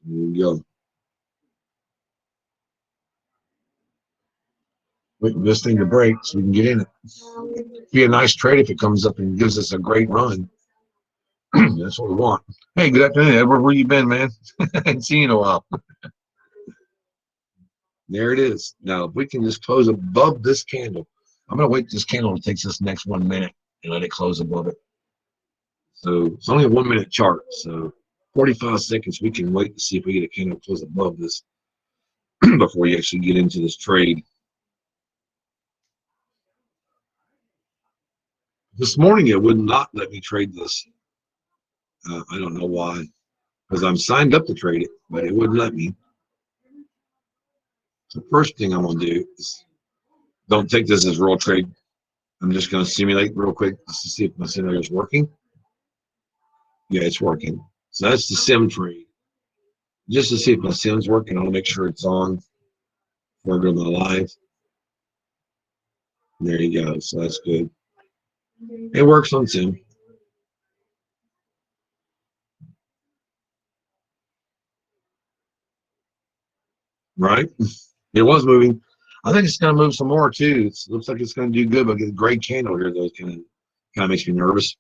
There we go. Waiting for this thing to break so we can get in it. Be a nice trade if it comes up and gives us a great run. That's what we want. Hey, good afternoon, Edward. Where you been, man? I ain't seen you in a while. There it is. Now, if we can just close above this candle, I'm going to wait this candle to take this next 1 minute and let it close above it. So it's only a 1 minute chart. So 45 seconds, we can wait to see if we get a candle close above this before we actually get into this trade. This morning, it would not let me trade this. I don't know why, because I'm signed up to trade it, but it wouldn't let me. The first thing I'm going to do is don't take this as real trade. I'm just going to simulate real quick just to see if my simulator is working. Yeah, it's working. So that's the sim trade. Just to see if my sim's working, I'll make sure it's on before I go to my live. There you go. So that's good. It works on sim. Right? It was moving. I think it's going to move some more too. It looks like it's going to do good, but get a great candle here though. Kind of makes me nervous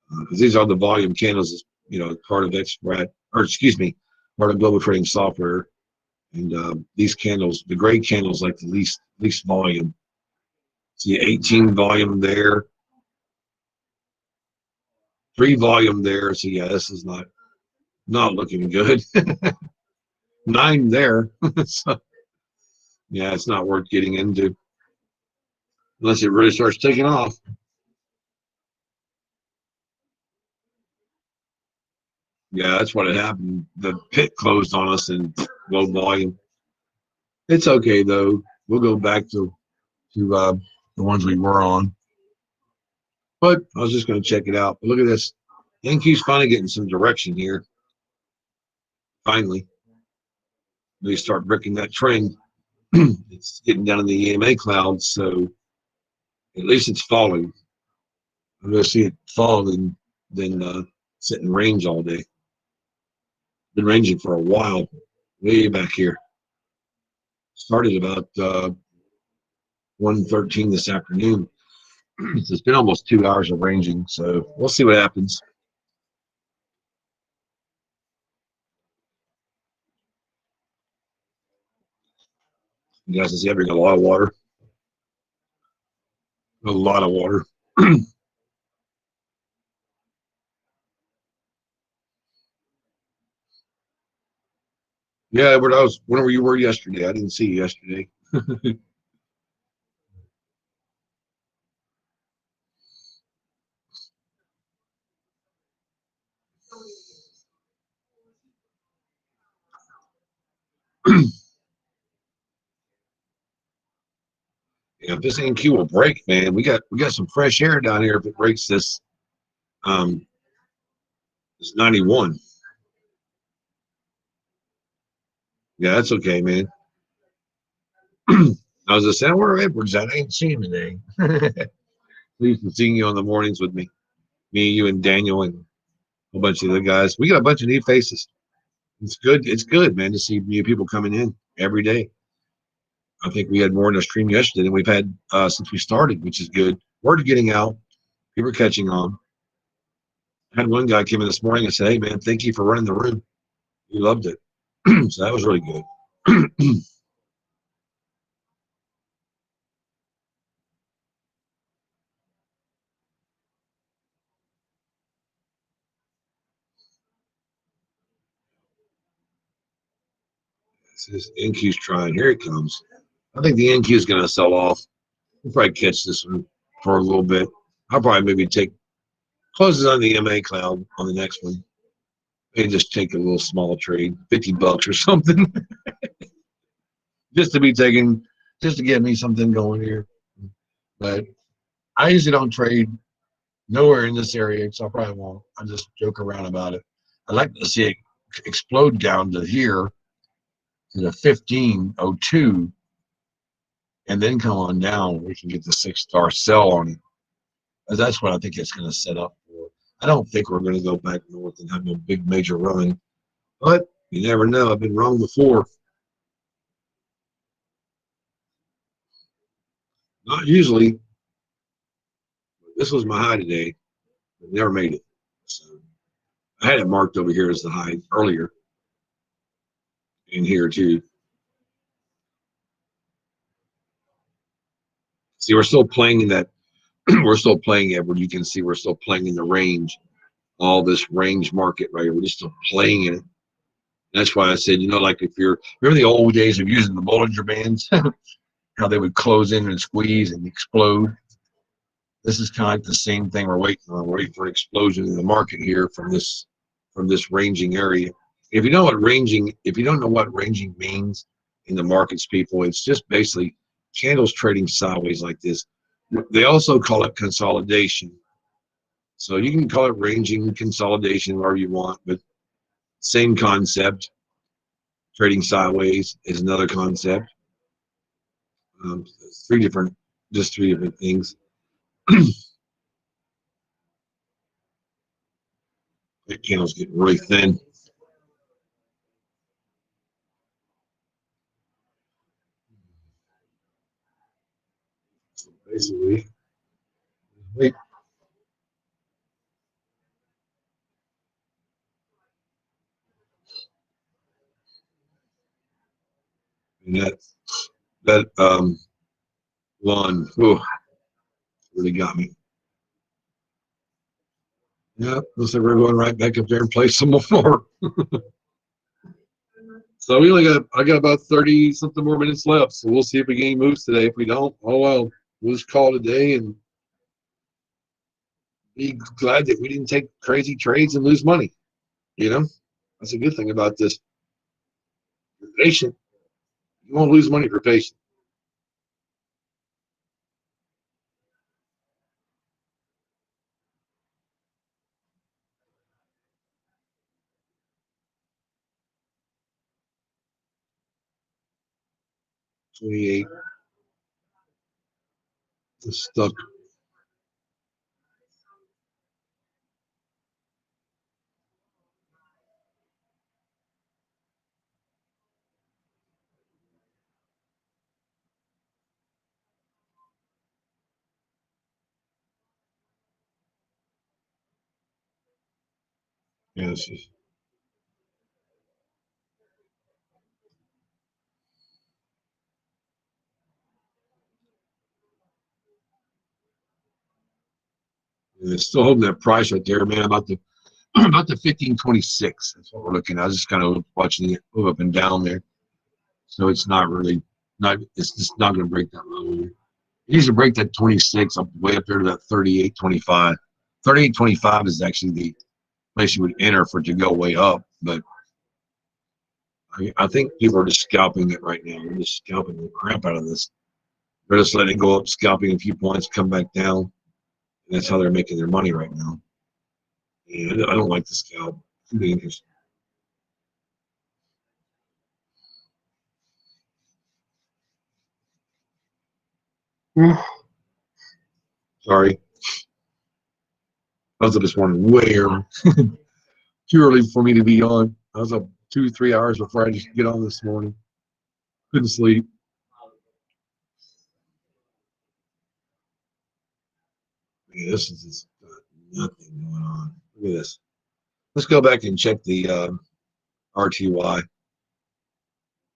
because these are the volume candles. You know, part of Expert, or excuse me, part of global trading software. And these candles, the gray candles, like the least volume. See, 18 volume there, 3 volume there. So yeah, this is not looking good. 9 there. So, yeah, it's not worth getting into unless it really starts taking off. Yeah, that's what had happened. The pit closed on us in low volume. It's okay though. We'll go back to the ones we were on. But I was just going to check it out. But look at this. NQ's finally getting some direction here. Finally, they start breaking that trend. It's getting down in the EMA cloud, so at least it's falling. I'm going to see it fall and then sit in range all day. Been ranging for a while, way back here. Started about 1:13 this afternoon. So it's been almost 2 hours of ranging, so we'll see what happens. You guys is having a lot of water. A lot of water. Yeah, but I was whenever you were yesterday. I didn't see you yesterday. Yeah, if this NQ will break, man, we got some fresh air down here if it breaks this. It's 91. Yeah, that's okay, man. I was just saying, where are Edwards at? I ain't seen him today. Pleased to seeing you on the mornings with me. Me, you, and Daniel, and a whole bunch of other guys. We got a bunch of new faces. It's good. It's good, man, to see new people coming in every day. I think we had more in the stream yesterday than we've had since we started, which is good. Word getting out. People are catching on. I had one guy came in this morning and said, "Hey, man, thank you for running the room. He loved it." So that was really good. This NQ's trying. Here it comes. I think the NQ is going to sell off. We'll probably catch this one for a little bit. I'll probably maybe take closes on the MA cloud on the next one. Maybe just take a little small trade, $50 or something, just to be taken, just to get me something going here. But I usually don't trade nowhere in this area, so I probably won't. I just joke around about it. I'd like to see it explode down to here to the 1502, and then come on down. We can get the 6-star sell on it. That's what I think it's going to set up for. I don't think we're going to go back north and have no big major run, but you never know. I've been wrong before. Not usually. This was my high today. I never made it. So I had it marked over here as the high earlier, and here too. See, we're still playing in that. We're still playing, Edward. You can see we're still playing in the range. All this range market right here. We're just still playing in it. That's why I said, like if you're remember the old days of using the Bollinger Bands, how they would close in and squeeze and explode. This is kind of like the same thing we're waiting on. We're waiting for an explosion in the market here from this ranging area. If you don't know what ranging means in the markets, people, it's just basically candles trading sideways like this. They also call it consolidation. So you can call it ranging, consolidation, whatever you want, but same concept. Trading sideways is another concept. Three different things. That candle's getting really thin. So basically, wait. And that one, really got me. Yeah, looks like we're going right back up there and play some more. So I got about 30 something more minutes left. So we'll see if we get any moves today. If we don't, oh well, we'll just call today and be glad that we didn't take crazy trades and lose money. That's a good thing about this. You're patient. You won't lose money if you're patient. $28. Just stuck. Yes. It's still holding that price right there, man. About the 1526. That's what we're looking at. I was just kind of watching it move up and down there. So it's not really it's just not going to break that level. It needs to break that 26 up way up there to that 38.25. 38.25 is actually the place you would enter for it to go way up. But I think people are just scalping it right now. They're just scalping the crap out of this. They're just letting it go up, scalping a few points, come back down. And that's how they're making their money right now. Yeah, I don't like the scalp. Too dangerous. Sorry. I was up this morning way early. Too early for me to be on. I was up 2-3 hours before I just get on this morning. Couldn't sleep. Yeah, this is just nothing going on. Look at this. Let's go back and check the RTY.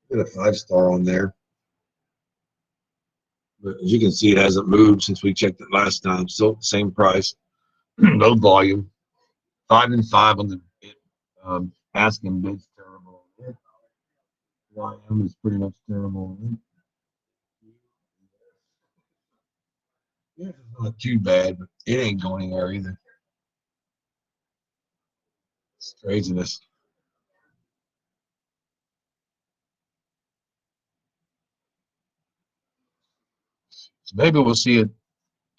Get a 5-star on there. But as you can see, it hasn't moved since we checked it last time. Still the same price. No volume. 5 and 5 on the asking bid's terrible. YM is pretty much terrible. Yeah, it's not too bad, but it ain't going anywhere either. It's craziness. So maybe we'll see it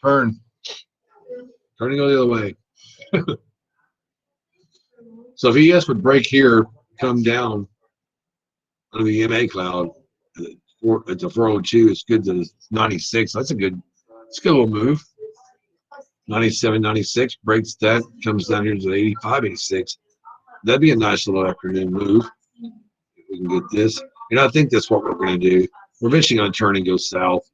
turning the other way. So if ES would break here, come down under the MA cloud, it's a 402. It's good to 96. That's a good little move. 97, 96 breaks that, comes down here to 85, 86. That'd be a nice little afternoon move if we can get this. And I think that's what we're going to do. We're eventually going to turn and go south.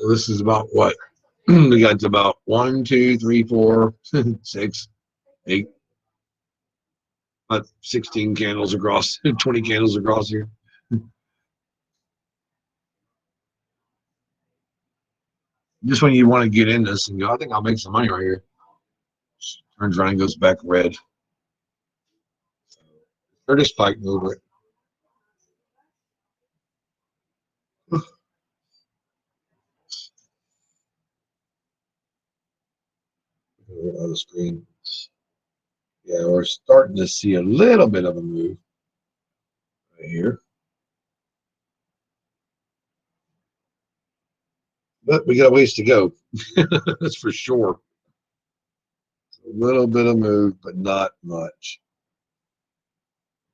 This is about what? We got to about 1, 2, 3, 4, 6, 8, about 16 candles across, 20 candles across here. Just when you want to get in this and go, I think I'll make some money right here. Turns around and goes back red. Or just fighting over it. On the screen. Yeah, we're starting to see a little bit of a move right here. But we got a ways to go. That's for sure. A little bit of move, but not much.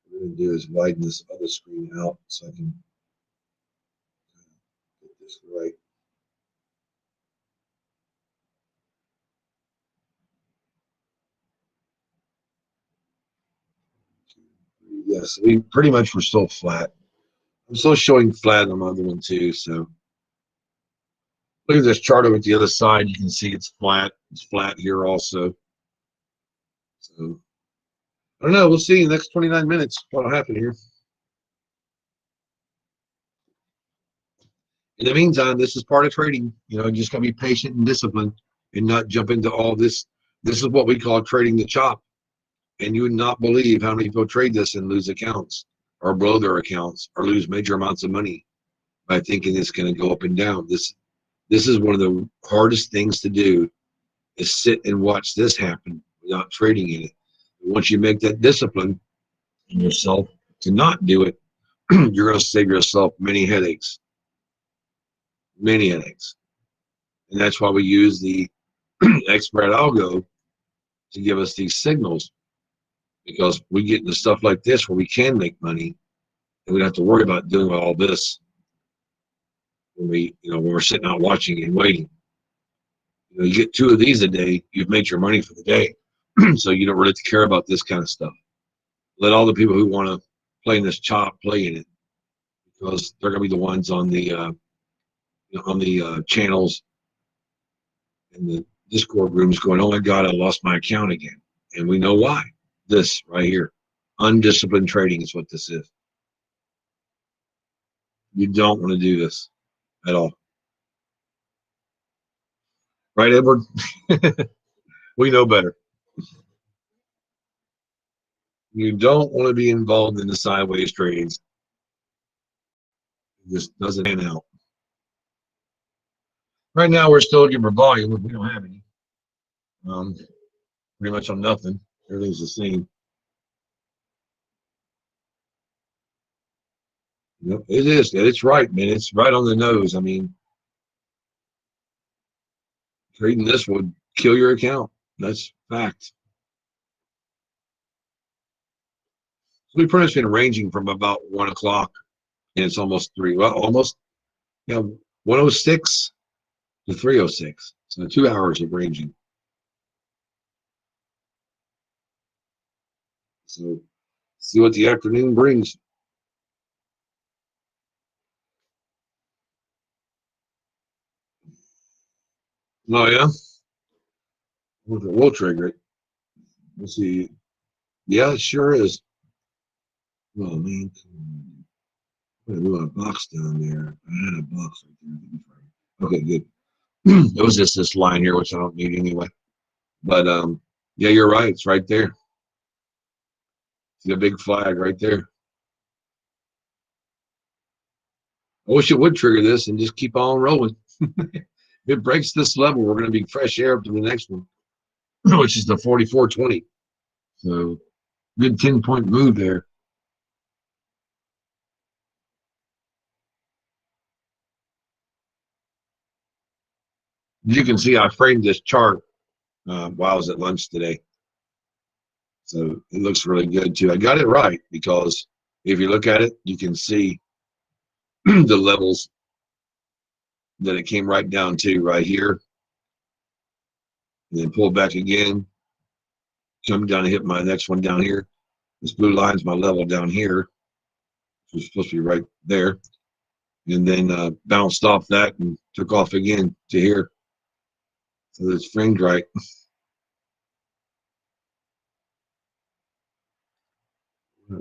What we're going to do is widen this other screen out so I can get this right. Yes, we pretty much were still flat. I'm still showing flat on the other one too. So look at this chart over at the other side. You can see it's flat. It's flat here also. So I don't know. We'll see in the next 29 minutes what'll happen here. In the meantime, this is part of trading. You know, you just got to be patient and disciplined and not jump into all this. This is what we call trading the chop. And you would not believe how many people trade this and lose accounts or blow their accounts or lose major amounts of money by thinking it's going to go up and down. This is one of the hardest things to do is sit and watch this happen without trading in it. Once you make that discipline in yourself to not do it, you're going to save yourself many headaches. Many headaches. And that's why we use the expert algo to give us these signals, because we get into stuff like this where we can make money and we don't have to worry about doing all this when we're sitting out watching and waiting. You get 2 of these a day, you've made your money for the day. So you don't really care about this kind of stuff. Let all the people who want to play in this chop play in it, because they're going to be the ones on the channels and the Discord rooms going, "Oh my God, I lost my account again," and we know why. This right here, undisciplined trading is what this is. You don't want to do this at all, right, Edward? We know better. You don't want to be involved in the sideways trades. It just doesn't pan out. Right now, we're still looking for volume, but we don't have any. Pretty much on nothing. Everything's the same. Yep, it is. It's right, man. It's right on the nose. I mean, trading this would kill your account. That's fact. So we pretty much been ranging from about 1 o'clock, and it's almost three. Well, almost, 106 to 306. So 2 hours of ranging. So see what the afternoon brings. Oh yeah, we'll trigger it. We'll see. Yeah, it sure is. Oh man, I do a box down there. I had a box right there. Okay, good. It was just this line here, which I don't need anyway. But yeah, you're right. It's right there. See a big flag right there. I wish it would trigger this and just keep on rolling. If it breaks this level, we're going to be fresh air up to the next one, which is the 44.20. So good 10-point move there. As you can see, I framed this chart while I was at lunch today. So it looks really good too. I got it right because if you look at it, you can see the levels that it came right down to right here, and then pull back again, come down and hit my next one down here. This blue line's my level down here, which is supposed to be right there, and then bounced off that and took off again to here. So it's framed right. There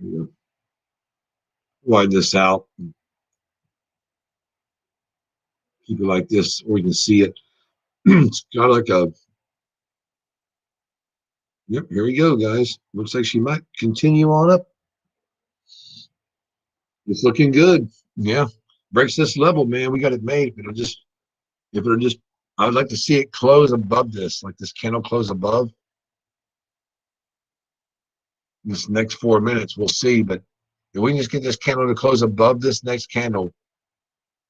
you go. Widen this out, keep it like this, or you can see it. It's got like a, yep, here we go, guys. Looks like she might continue on up. It's looking good. Yeah. Breaks this level, man. We got it made. If it'll just, I would like to see it close above this, like this candle close above this next 4 minutes. We'll see. But if we can just get this candle to close above this next candle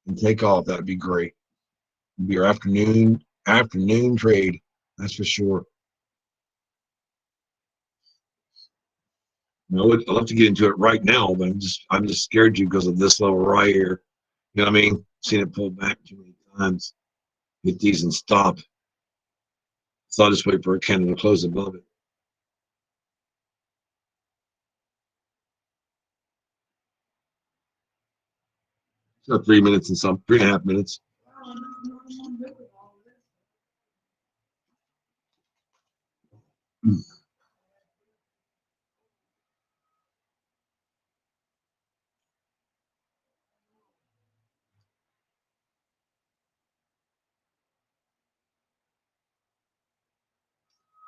and take off, that'd be great. It'd be our afternoon trade. That's for sure. I'd love to get into it right now, but I'm just scared to because of this level right here. You know what I mean? Seen it pull back too many times. Get these and stop. So I'll just wait for a candle to close above it. So 3 minutes and some 3.5 minutes.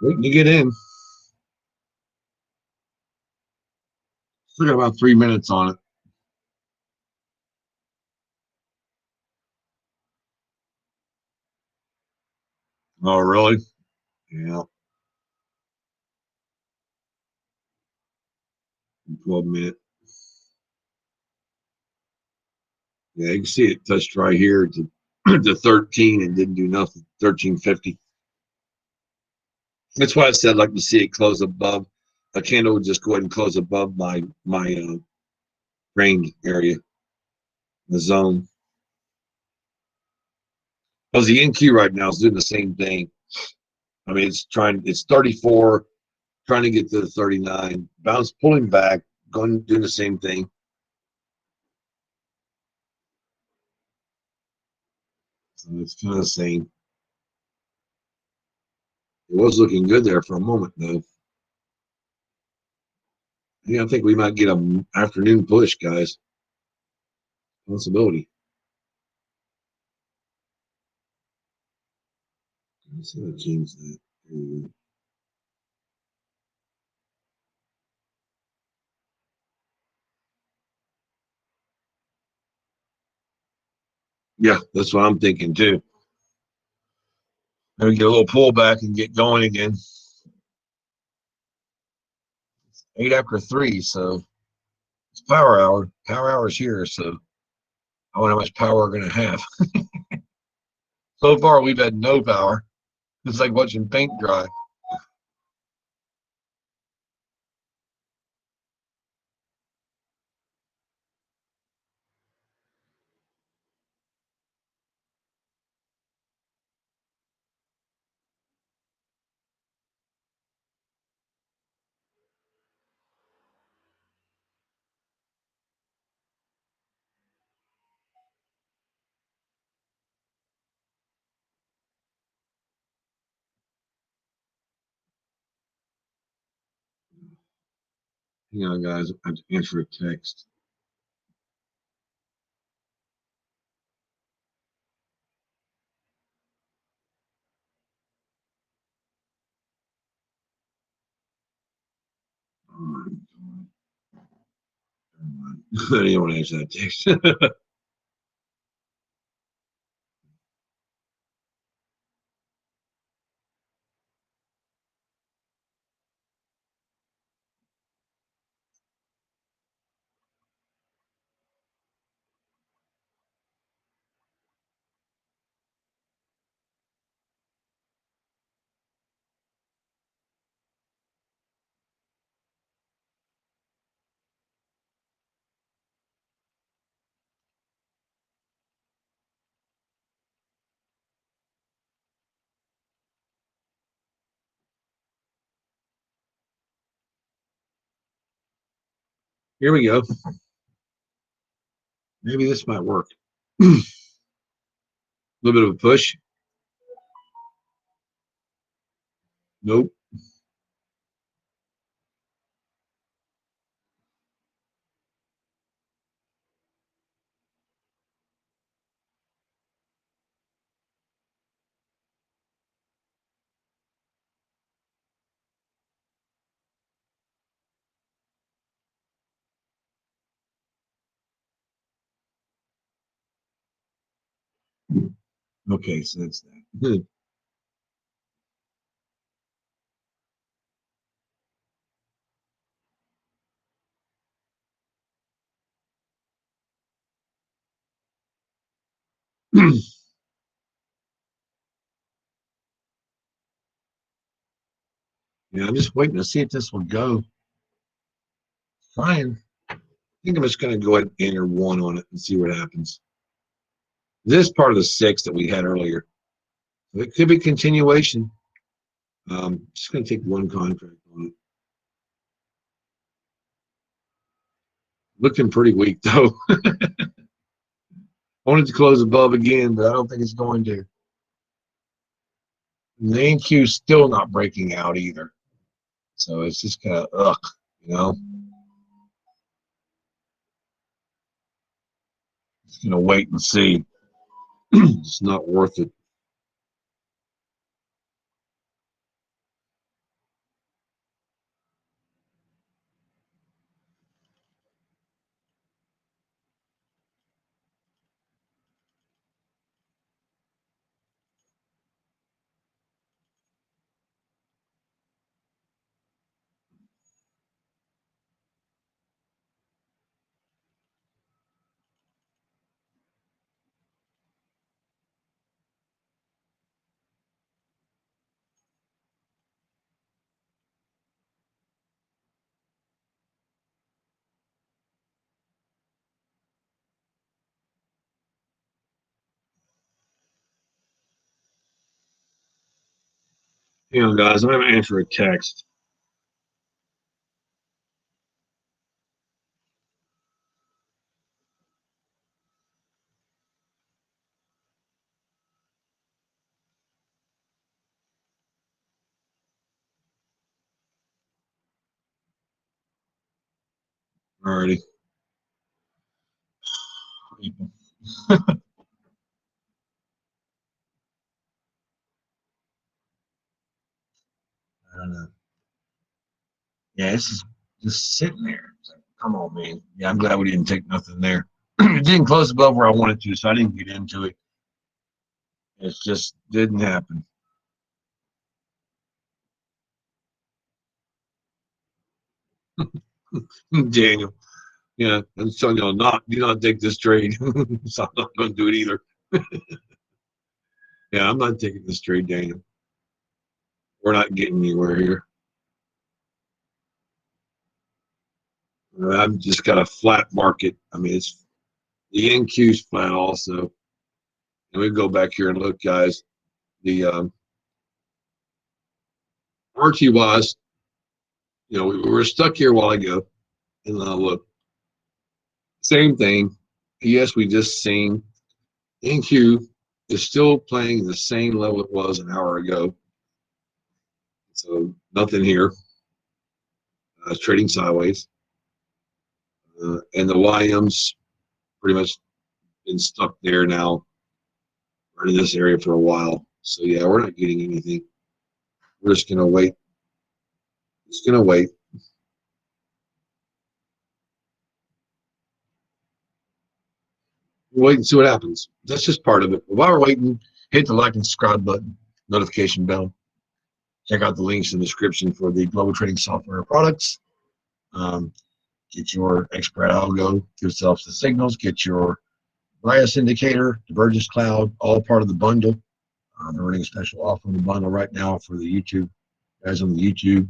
Waiting to get in. Still got about 3 minutes on it. Oh, really? Yeah. 12 minutes. Yeah, you can see it touched right here to to 13 and didn't do nothing. 13.50. That's why I said I'd like to see it close above. A candle would just go ahead and close above my range area, the zone. Because the NQ right now is doing the same thing. I mean, it's 34, trying to get to the 39, bounce, pulling back, going, doing the same thing. So it's kind of the same. It was looking good there for a moment, though. Yeah, I think we might get an afternoon push, guys. Possibility. Let's see how to change that. Yeah, that's what I'm thinking too. Then we get a little pullback and get going again. 8 after 3, so it's power hour. Power hour's here, so I wonder how much power we're going to have. So far, we've had no power. It's like watching paint dry. Hang on, guys. I have to answer a text. I didn't want to answer that text. Here we go. Maybe this might work. A little bit of a push. Nope. Okay, so that's that. Yeah, I'm just waiting to see if this will go. Fine. I think I'm just going to go ahead and enter 1 on it and see what happens. This is part of the 6 that we had earlier. So it could be continuation. Just going to take 1 contract on it. Looking pretty weak, though. I wanted to close above again, but I don't think it's going to. And the NQ is still not breaking out either. So it's just kind of, ugh, you know. Just going to wait and see. It's not worth it. Hang on, guys. I'm going to answer a text. Alrighty. I don't know. Yeah, this is just sitting there. It's like, come on, man. Yeah, I'm glad we didn't take nothing there. It didn't close above where I wanted to, so I didn't get into it. It just didn't happen. Daniel. Yeah, I'm telling you, do not take this trade. So I'm not going to do it either. Yeah, I'm not taking this trade, Daniel. We're not getting anywhere here. I've just got a flat market. I mean, it's the NQ's flat also. And we go back here and look, guys. The RTYs, we were stuck here a while ago. And look, same thing. Yes, we just seen NQ is still playing the same level it was an hour ago. So nothing here. Trading sideways. And the YM's pretty much been stuck there now, or in this area for a while. So yeah, we're not getting anything. We're just gonna wait. Just gonna wait. Wait and see what happens. That's just part of it. But while we're waiting, hit the like and subscribe button, notification bell. Check out the links in the description for the global trading software products. Um, get your expert algo, give yourself the signals, get your bias indicator, divergence cloud, all part of the bundle. They're running a special offer on the bundle right now for the YouTube guys on the YouTube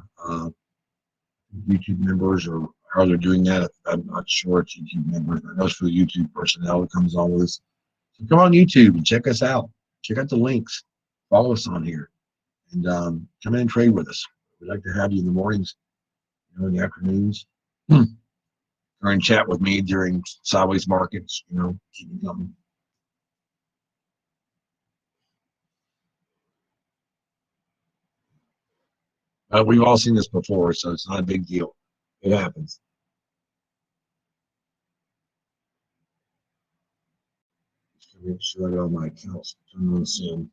members, or how they're doing that. I'm not sure it's YouTube members. I know it's for the YouTube personnel that comes on with us. So come on YouTube and check us out. Check out the links. Follow us on here, and come in and trade with us. We'd like to have you in the mornings, in the afternoons, or in chat with me during sideways markets. Keep it coming. We've all seen this before, so it's not a big deal. It happens. Just make sure I got all my accounts turned on soon.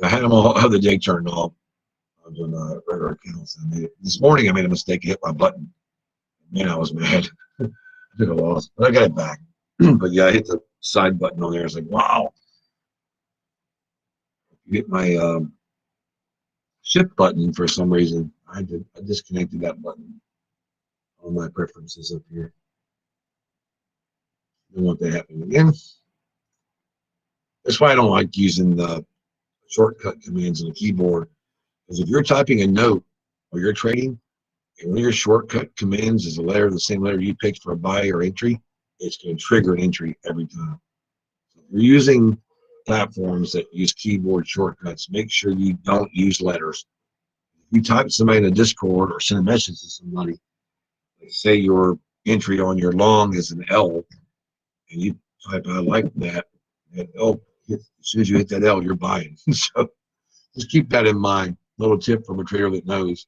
I had them all the other day turned off. I was on regular accounts. This morning I made a mistake, hit my button. Man, I was mad. I took a loss, but I got it back. But yeah, I hit the side button on there. It's like, wow. You hit my shift button for some reason. I disconnected that button on my preferences up here. I don't want that happening again. That's why I don't like using the shortcut commands on the keyboard. Because if you're typing a note or you're trading, and one of your shortcut commands is the same letter you picked for a buy or entry, it's going to trigger an entry every time. So if you're using platforms that use keyboard shortcuts, make sure you don't use letters. If you type to somebody in a Discord or send a message to somebody, like say your entry on your long is an L, and you type I like that L, as soon as you hit that L, you're buying. So just keep that in mind. Little tip from a trader that knows.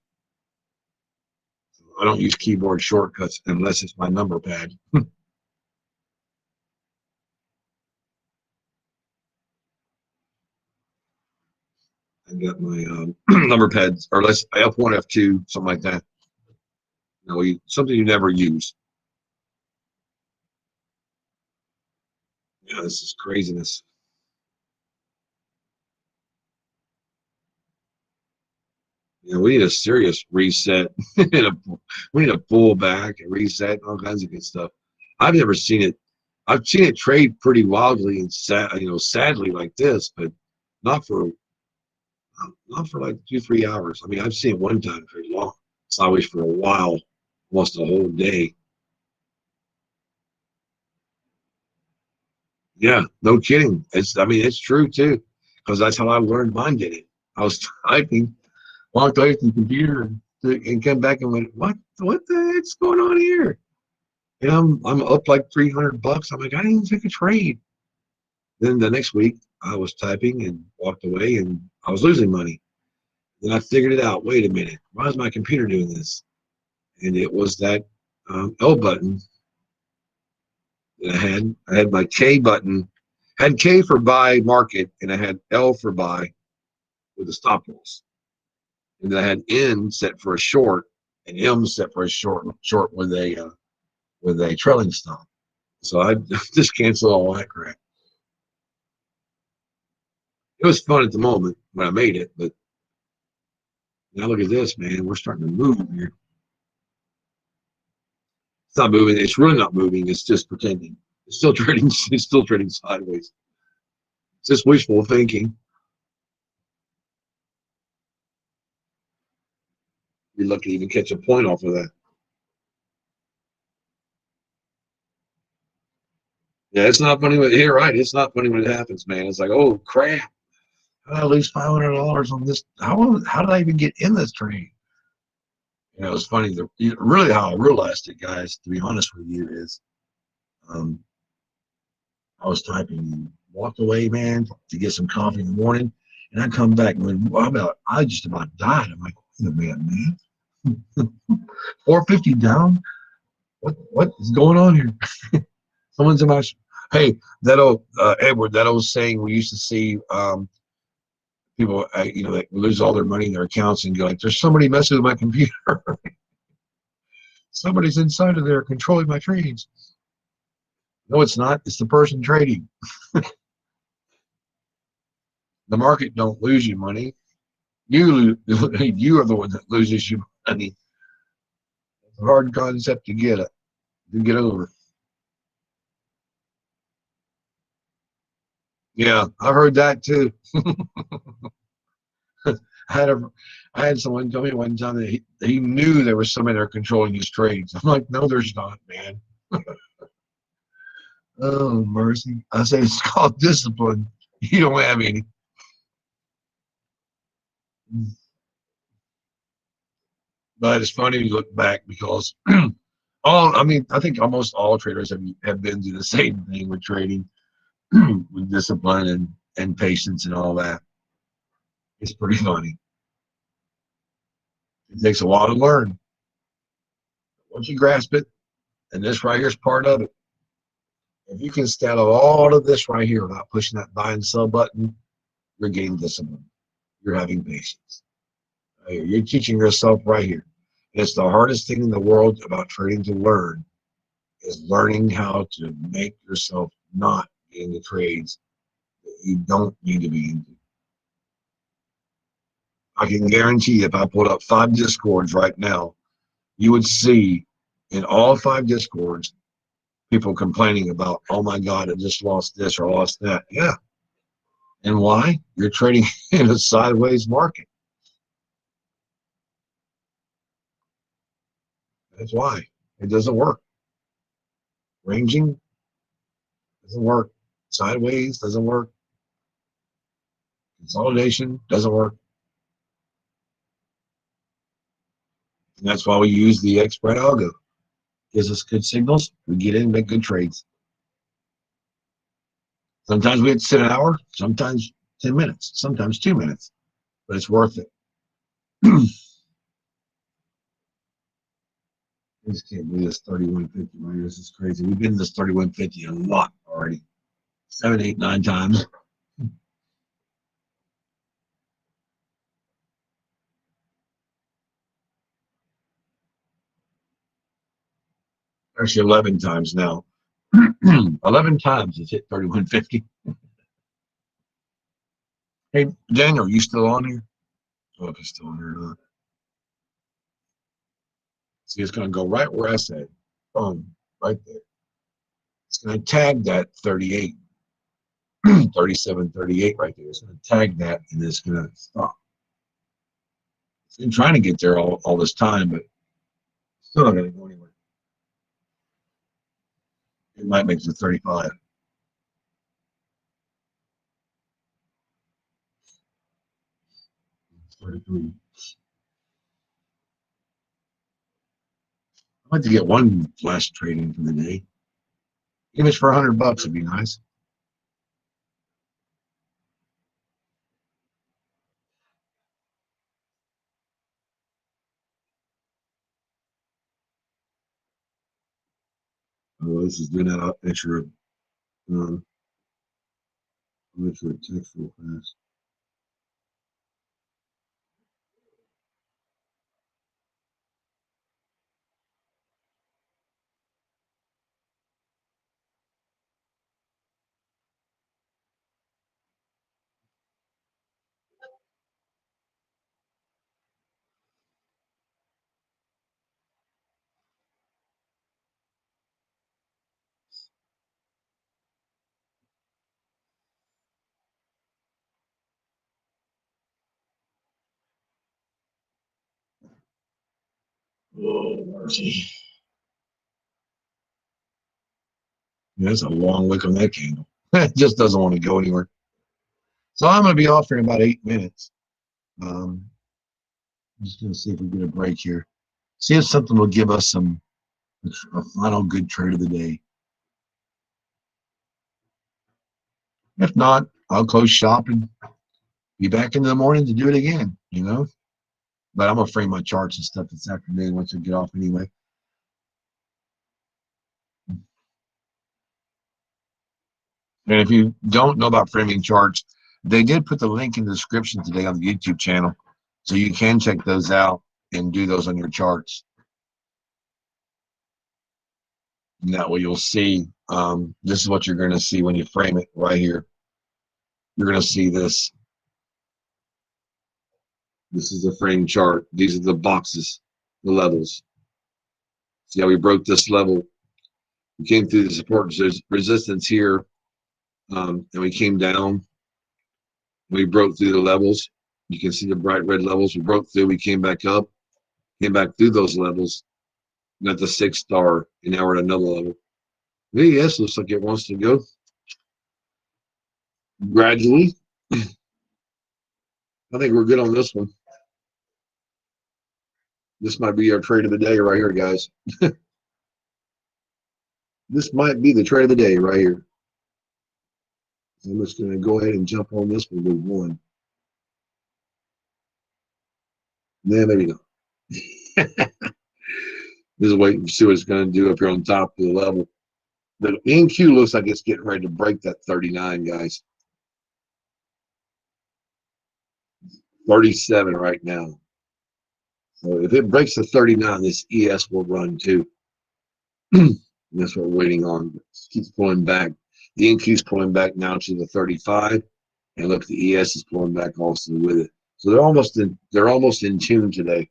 I don't use keyboard shortcuts unless it's my number pad. I got my number pads, or let's F1, F2, something like that. Something you never use. Yeah, this is craziness. We need a serious reset. We need a pullback, a reset, all kinds of good stuff. I've never seen it. I've seen it trade pretty wildly and sadly like this, but not for like 2-3 hours. I mean, I've seen it one time trade long, sideways for a while, almost a whole day. Yeah, no kidding. It's true too, because that's how I learned mine did it. I was typing, walked away from the computer and come back and went, what the heck's going on here? And I'm up like $300. I'm like, I didn't even take a trade. Then the next week I was typing and walked away and I was losing money. Then I figured it out. Wait a minute, why is my computer doing this? And it was that L button that I had. I had my K button, had K for buy market, and I had L for buy with a stop loss. And then I had N set for a short and M set for a short with a trailing stop. So I just canceled all that crap. It was fun at the moment when I made it, but now look at this, man. We're starting to move here. It's not moving. It's really not moving. It's just pretending. It's still trading. It's still trading sideways. It's just wishful thinking. You're lucky to even catch a point off of that. Yeah, it's not funny when you're right. It's not funny when it happens, man. It's like, oh crap! How did I lose $500 on this? How did I even get in this trade? You know, it's funny. Really, how I realized it, guys, to be honest with you, is um, I was typing and walked away, man, to get some coffee in the morning, and I come back and went, well, I just about died. I'm like, wait a minute, man, 450 down. What is going on here? Someone's in my. Hey, that old Edward, that old saying we used to see. People, like lose all their money in their accounts and go like, "There's somebody messing with my computer. Somebody's inside of there controlling my trades." No, it's not. It's the person trading. The market don't lose you money. You you are the one that loses you money. It's a hard concept to get over. Yeah, I've heard that too. I had a I had someone tell me one time that he knew there was somebody there controlling his trades. I'm like, no, there's not, man. Oh mercy! I say it's called discipline. You don't have any. But it's funny to look back because I think almost all traders have been through the same thing with trading, with discipline and patience and all that. It's pretty funny. It takes a while to learn. Once you grasp it, and this right here is part of it. If you can stay out of all of this right here without pushing that buy and sell button, you're getting discipline. You're having patience. Right here. You're teaching yourself right here. It's the hardest thing in the world about trading to learn is learning how to make yourself not be in the trades that you don't need to be into. I can guarantee if I pulled up 5 discords right now, you would see in all 5 discords people complaining about, oh my God, I just lost this or lost that. Yeah. And why? You're trading in a sideways market. That's why. It doesn't work. Ranging doesn't work. Sideways doesn't work. Consolidation doesn't work. And that's why we use the X spread algo. Gives us good signals. We get in, make good trades. Sometimes we have to sit an hour, sometimes 10 minutes, sometimes 2 minutes, but it's worth it. I just can't believe this 3150 right here. This is crazy. We've been in this 3150 a lot already. 7, 8, 9 times. Actually 11 times now. 11 times it's hit 3150. Hey, Daniel, you still on here? Oh, if he's still on here or not. See, it's going to go right where I said. Boom, right there. It's going to tag that 38, 37, 38 right there. It's going to tag that and it's going to stop. It's been trying to get there all this time, but still not going to go anywhere. It might make it to 35. 33. I'd like to get one flash trading for the day. Even if it's for $100, would be nice. Oh, this is doing that extra, um, extra text real fast. Oh, mercy. That's a long wick on that candle. It just doesn't want to go anywhere. So I'm going to be off here in about 8 minutes. I'm just going to see if we get a break here. See if something will give us a final good trade of the day. If not, I'll close shop and be back in the morning to do it again, you know. But I'm going to frame my charts and stuff this afternoon once I get off anyway. And if you don't know about framing charts, they did put the link in the description today on the YouTube channel. So you can check those out and do those on your charts. And that way you'll see, this is what you're going to see when you frame it right here. You're going to see this. This is the frame chart. These are the boxes, the levels. See how we broke this level? We came through the support resistance here, and we came down. We broke through the levels. You can see the bright red levels. We broke through. We came back up, came back through those levels. Not the 6-star, and now we're at another level. VES looks like it wants to go gradually. I think we're good on this one. This might be our trade of the day right here, guys. This might be the trade of the day right here. So I'm just going to go ahead and jump on this one with one. Nah, maybe not. This is waiting to see what it's going to do up here on top of the level. The NQ looks like it's getting ready to break that 39, guys. 37 right now. So if it breaks the 39, this ES will run too. That's what we're waiting on. It keeps pulling back. The NQ is pulling back now to the 35, and look, the ES is pulling back also with it. So they're almost in tune today.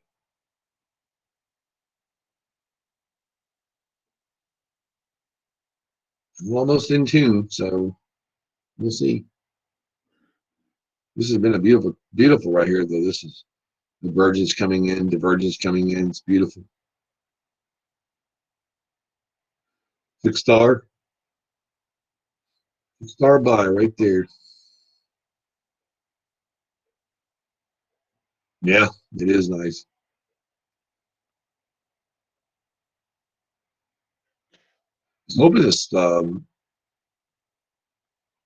We're almost in tune, so we'll see. This has been a beautiful right here, though. This is divergence coming in, divergence coming in. It's beautiful. 6-star. 6-star buy right there. Yeah, it is nice. I was hoping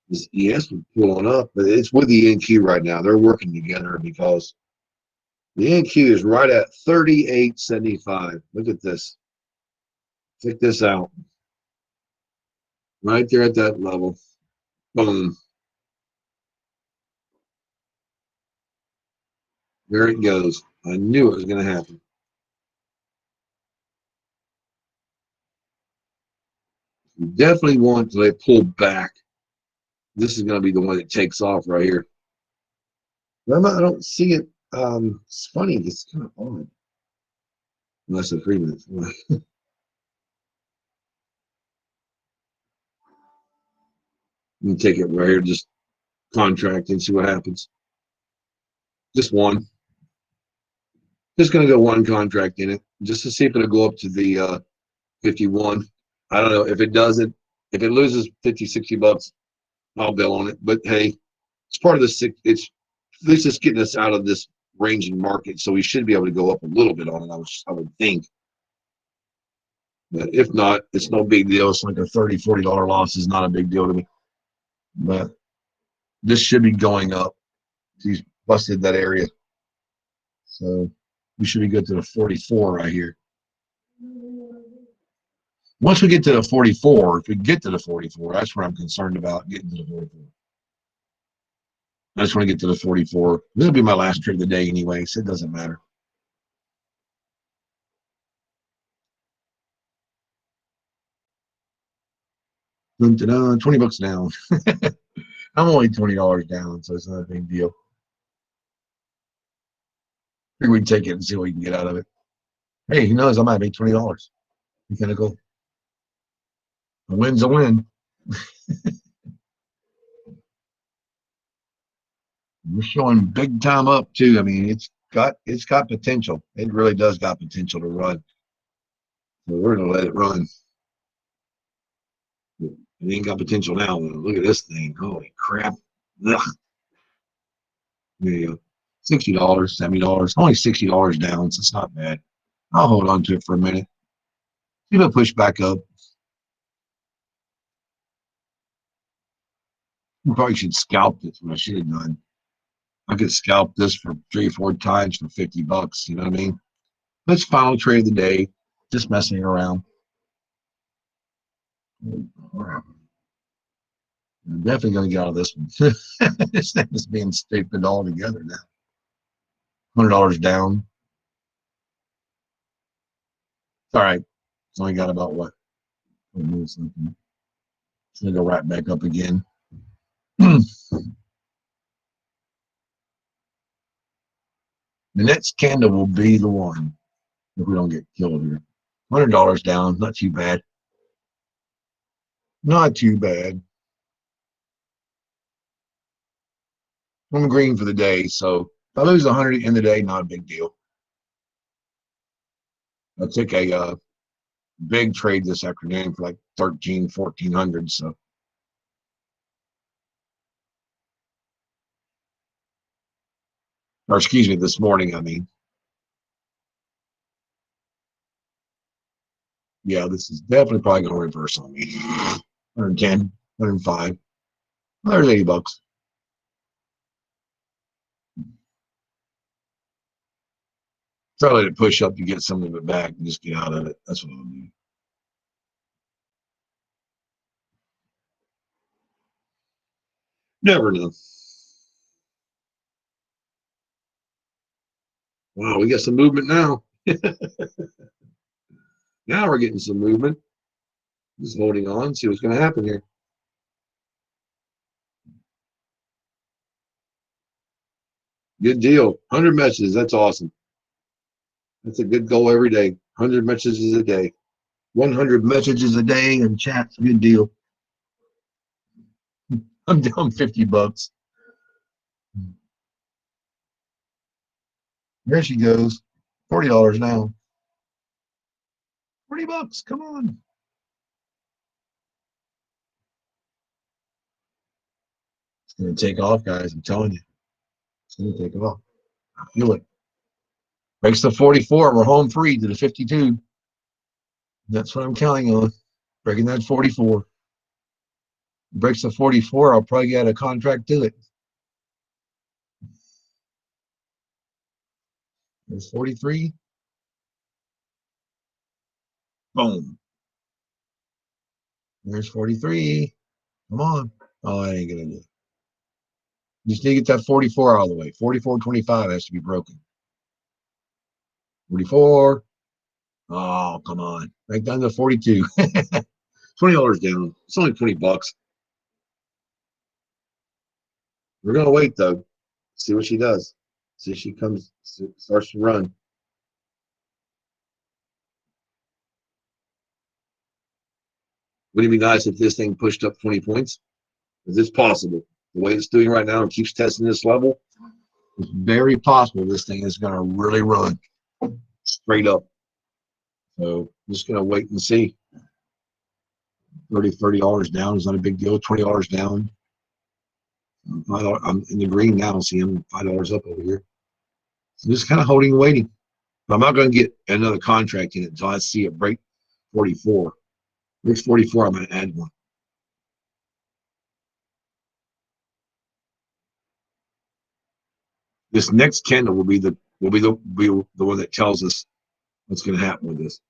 this ES would pull on up, but it's with the NQ right now. They're working together because the NQ is right at 38.75. Look at this. Check this out. Right there at that level. Boom. There it goes. I knew it was going to happen. You definitely want to pull back. This is going to be the one that takes off right here. I don't see it. It's funny. It's kind of odd. Less than 3 minutes. Let me take it right here. Just contract and see what happens. Just one. Just going to go one contract in it just to see if it'll go up to the 51. I don't know if it doesn't. If it loses 50, 60 bucks, I'll bail on it. But hey, it's part of the six. It's at least it's getting us out of this ranging market, so we should be able to go up a little bit on it. I would think. But if not, it's no big deal. It's like a $30, $40 loss is not a big deal to me. But this should be going up. He's busted that area. So we should be good to the 44 right here. Once we get to the 44, if we get to the 44, that's where I'm concerned about getting to the 44. I just want to get to the 44. This will be my last trade of the day anyway, so it doesn't matter. Dun, dun, dun, 20 bucks down. I'm only $20 down, so it's not a big deal. Maybe we can take it and see what we can get out of it. Hey, who knows? I might make $20. You kind of go. A win's a win. We're showing big time up too. I mean, it's it's got potential. It really does got potential to run. So we're gonna let it run. It ain't got potential now. Look at this thing. Holy crap. Ugh. There you go. $60, $70. Only $60 down, so it's not bad. I'll hold on to it for a minute. See if it push back up. You probably should scalp this, what I should have done. I could scalp this for 3 or 4 times for $50. You know what I mean? Let's final trade of the day. Just messing around. I'm definitely going to get out of this one. This thing is being stupid all together now. $100 down. All right. It's only got about what? It's going to go right back up again. The next candle will be the one if we don't get killed here. $100 down. Not too bad. Not too bad. I'm green for the day, so if I lose 100 in the day, not a big deal. I took a big trade this afternoon for like 1,400. So, or excuse me, this morning. I mean, yeah, this is definitely probably going to reverse on me. 110, 105. There's $80. Try to let it push up to get some of it back and just get out of it. That's what I'll do. Never know. Wow, we got some movement now. Now we're getting some movement. Just holding on, see what's going to happen here. Good deal. 100 messages. That's awesome. That's a good goal every day. 100 messages a day. 100 messages a day in chat's a good deal. I'm down $50. There she goes. $40 now. $40. Come on. It's going to take off, guys. I'm telling you. It's going to take off. I feel it. Breaks the 44. We're home free to the 52. That's what I'm counting on. Breaking that 44. Breaks the 44. I'll probably get a contract to it. There's 43. Boom. There's 43. Come on. Oh, I ain't going to do it. Just need to get that 44 out of the way. 44.25 has to be broken. 44. Oh, come on. Right down to 42. $20 down. It's only $20. We're going to wait, though. See what she does. See if she starts to run. Wouldn't it be nice if this thing pushed up 20 points? Is this possible? The way it's doing right now and keeps testing this level, it's very possible this thing is going to really run straight up. So I'm just going to wait and see. $30 down is not a big deal. $20 down. I'm in the green now. See, I'm $5 up over here. So just kind of holding and waiting. But I'm not going to get another contract in it until I see it break 44. Breaks 44, I'm going to add one. This next candle will be the one that tells us what's going to happen with this.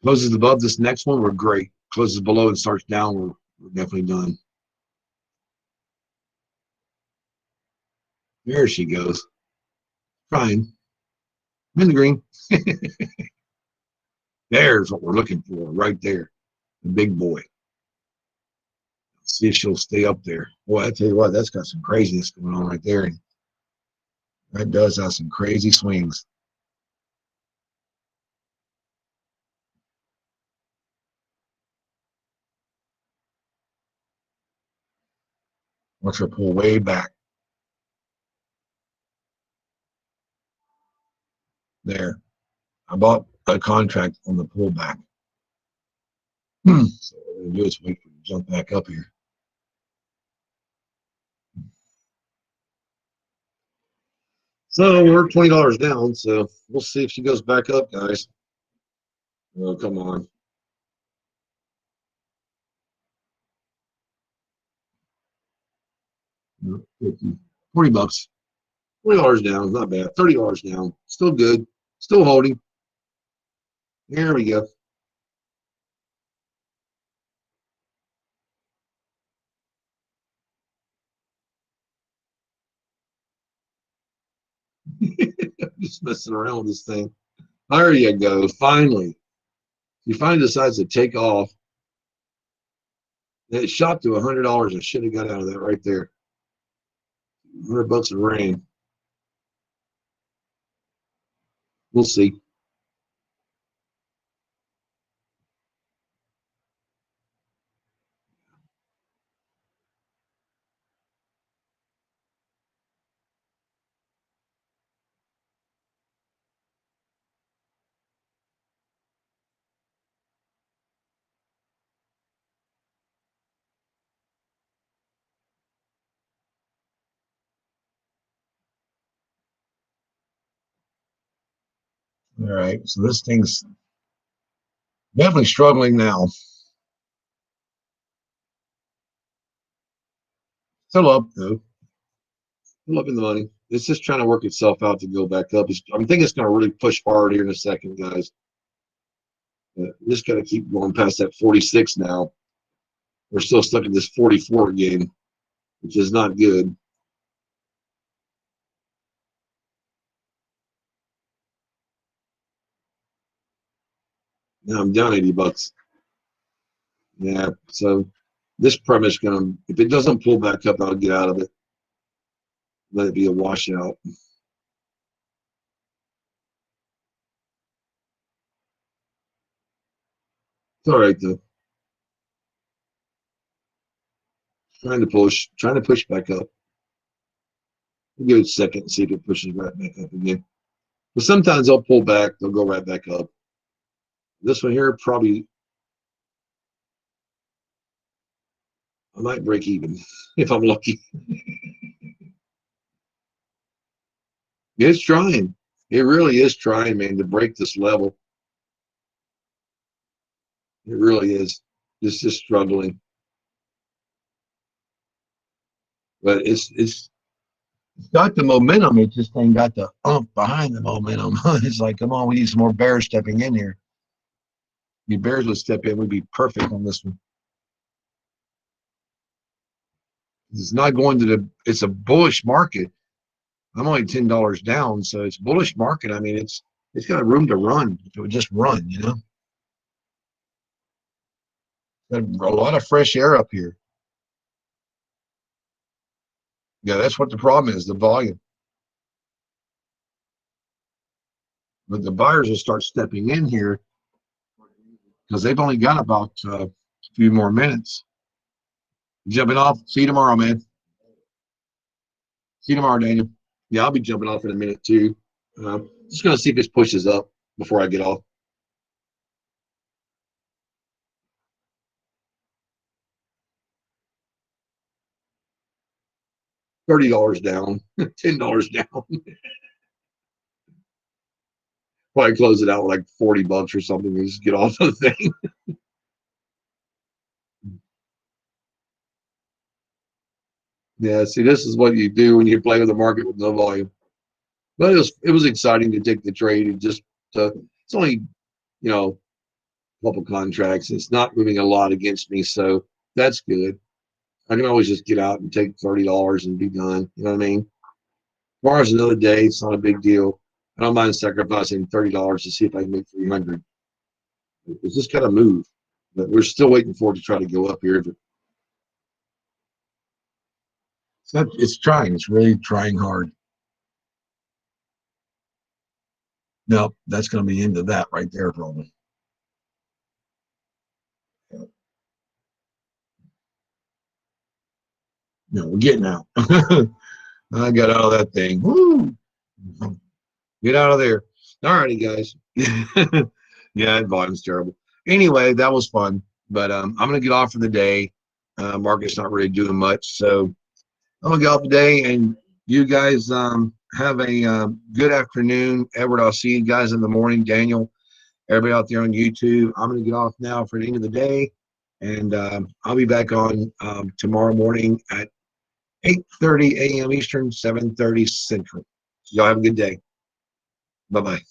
Closes above this next one, we're great. Closes below and starts down, we're definitely done. There she goes. Fine. I'm in the green. There's what we're looking for right there. The big boy. See if she'll stay up there. Boy, I tell you what, that's got some craziness going on right there. That does have some crazy swings. Watch her pull way back. There. I bought a contract on the pullback. So what I'm going to do is wait for it to jump back up here. So we're $20 down, so we'll see if she goes back up, guys. Oh, come on. No, 50, 40 bucks. $20 down, not bad. $30 down, still good, still holding. Here we go. Just messing around with this thing. There you go. Finally, you finally decides to take off. And it shot to $100. I should have got out of that right there. 100 bucks of rain. We'll see. All right, so this thing's definitely struggling now. Still up though. Still up in the money. It's just trying to work itself out to go back up. I think it's going to really push hard here in a second, guys. Just got to keep going past that 46 now. We're still stuck in this 44 game, which is not good. Now I'm down 80 bucks. Yeah, so this premise going to, if it doesn't pull back up, I'll get out of it. Let it be a washout. It's all right though. Trying to push back up. We'll give it a second and see if it pushes right back up again. But sometimes they'll pull back, they'll go right back up. This one here, probably, I might break even if I'm lucky. It's trying. It really is trying, man, to break this level. It really is. It's just struggling. But it's got the momentum. It just ain't got the behind the momentum. It's like, come on, we need some more bears stepping in here. If bears would step in, we'd be perfect on this one. It's not going to it's a bullish market. I'm only $10 down, so it's bullish market. I mean, it's got room to run. If it would just run, you know. Got a lot of fresh air up here. Yeah, that's what the problem is, the volume. But the buyers will start stepping in here because they've only got about a few more minutes. Jumping off. See you tomorrow, man. See you tomorrow, Daniel. Yeah, I'll be jumping off in a minute too. Just gonna see if this pushes up before I get off. $30 down, $10 down. Probably close it out with like 40 bucks or something and just get off the thing. Yeah, see, this is what you do when you play with the market with no volume. But it was exciting to take the trade and just it's only, you know, a couple contracts. It's not moving a lot against me, so that's good. I can always just get out and take $30 and be done. You know what I mean? Tomorrow's another day. It's not a big deal. I don't mind sacrificing $30 to see if I can make 300. It's just got to move. But we're still waiting for it to try to go up here. But it's trying. It's really trying hard. No, that's going to be into that right there, probably. No, we're getting out. I got out of that thing. Woo! Get out of there. All righty, guys. Yeah, volume's terrible. Anyway, that was fun. But I'm gonna get off for the day. Market's not really doing much, so I'm gonna get off today. And you guys have a good afternoon. Edward, I'll see you guys in the morning. Daniel, everybody out there on YouTube. I'm gonna get off now for the end of the day, and I'll be back on tomorrow morning at 8:30 a.m. Eastern, 7:30 Central. Y'all have a good day. Bye bye.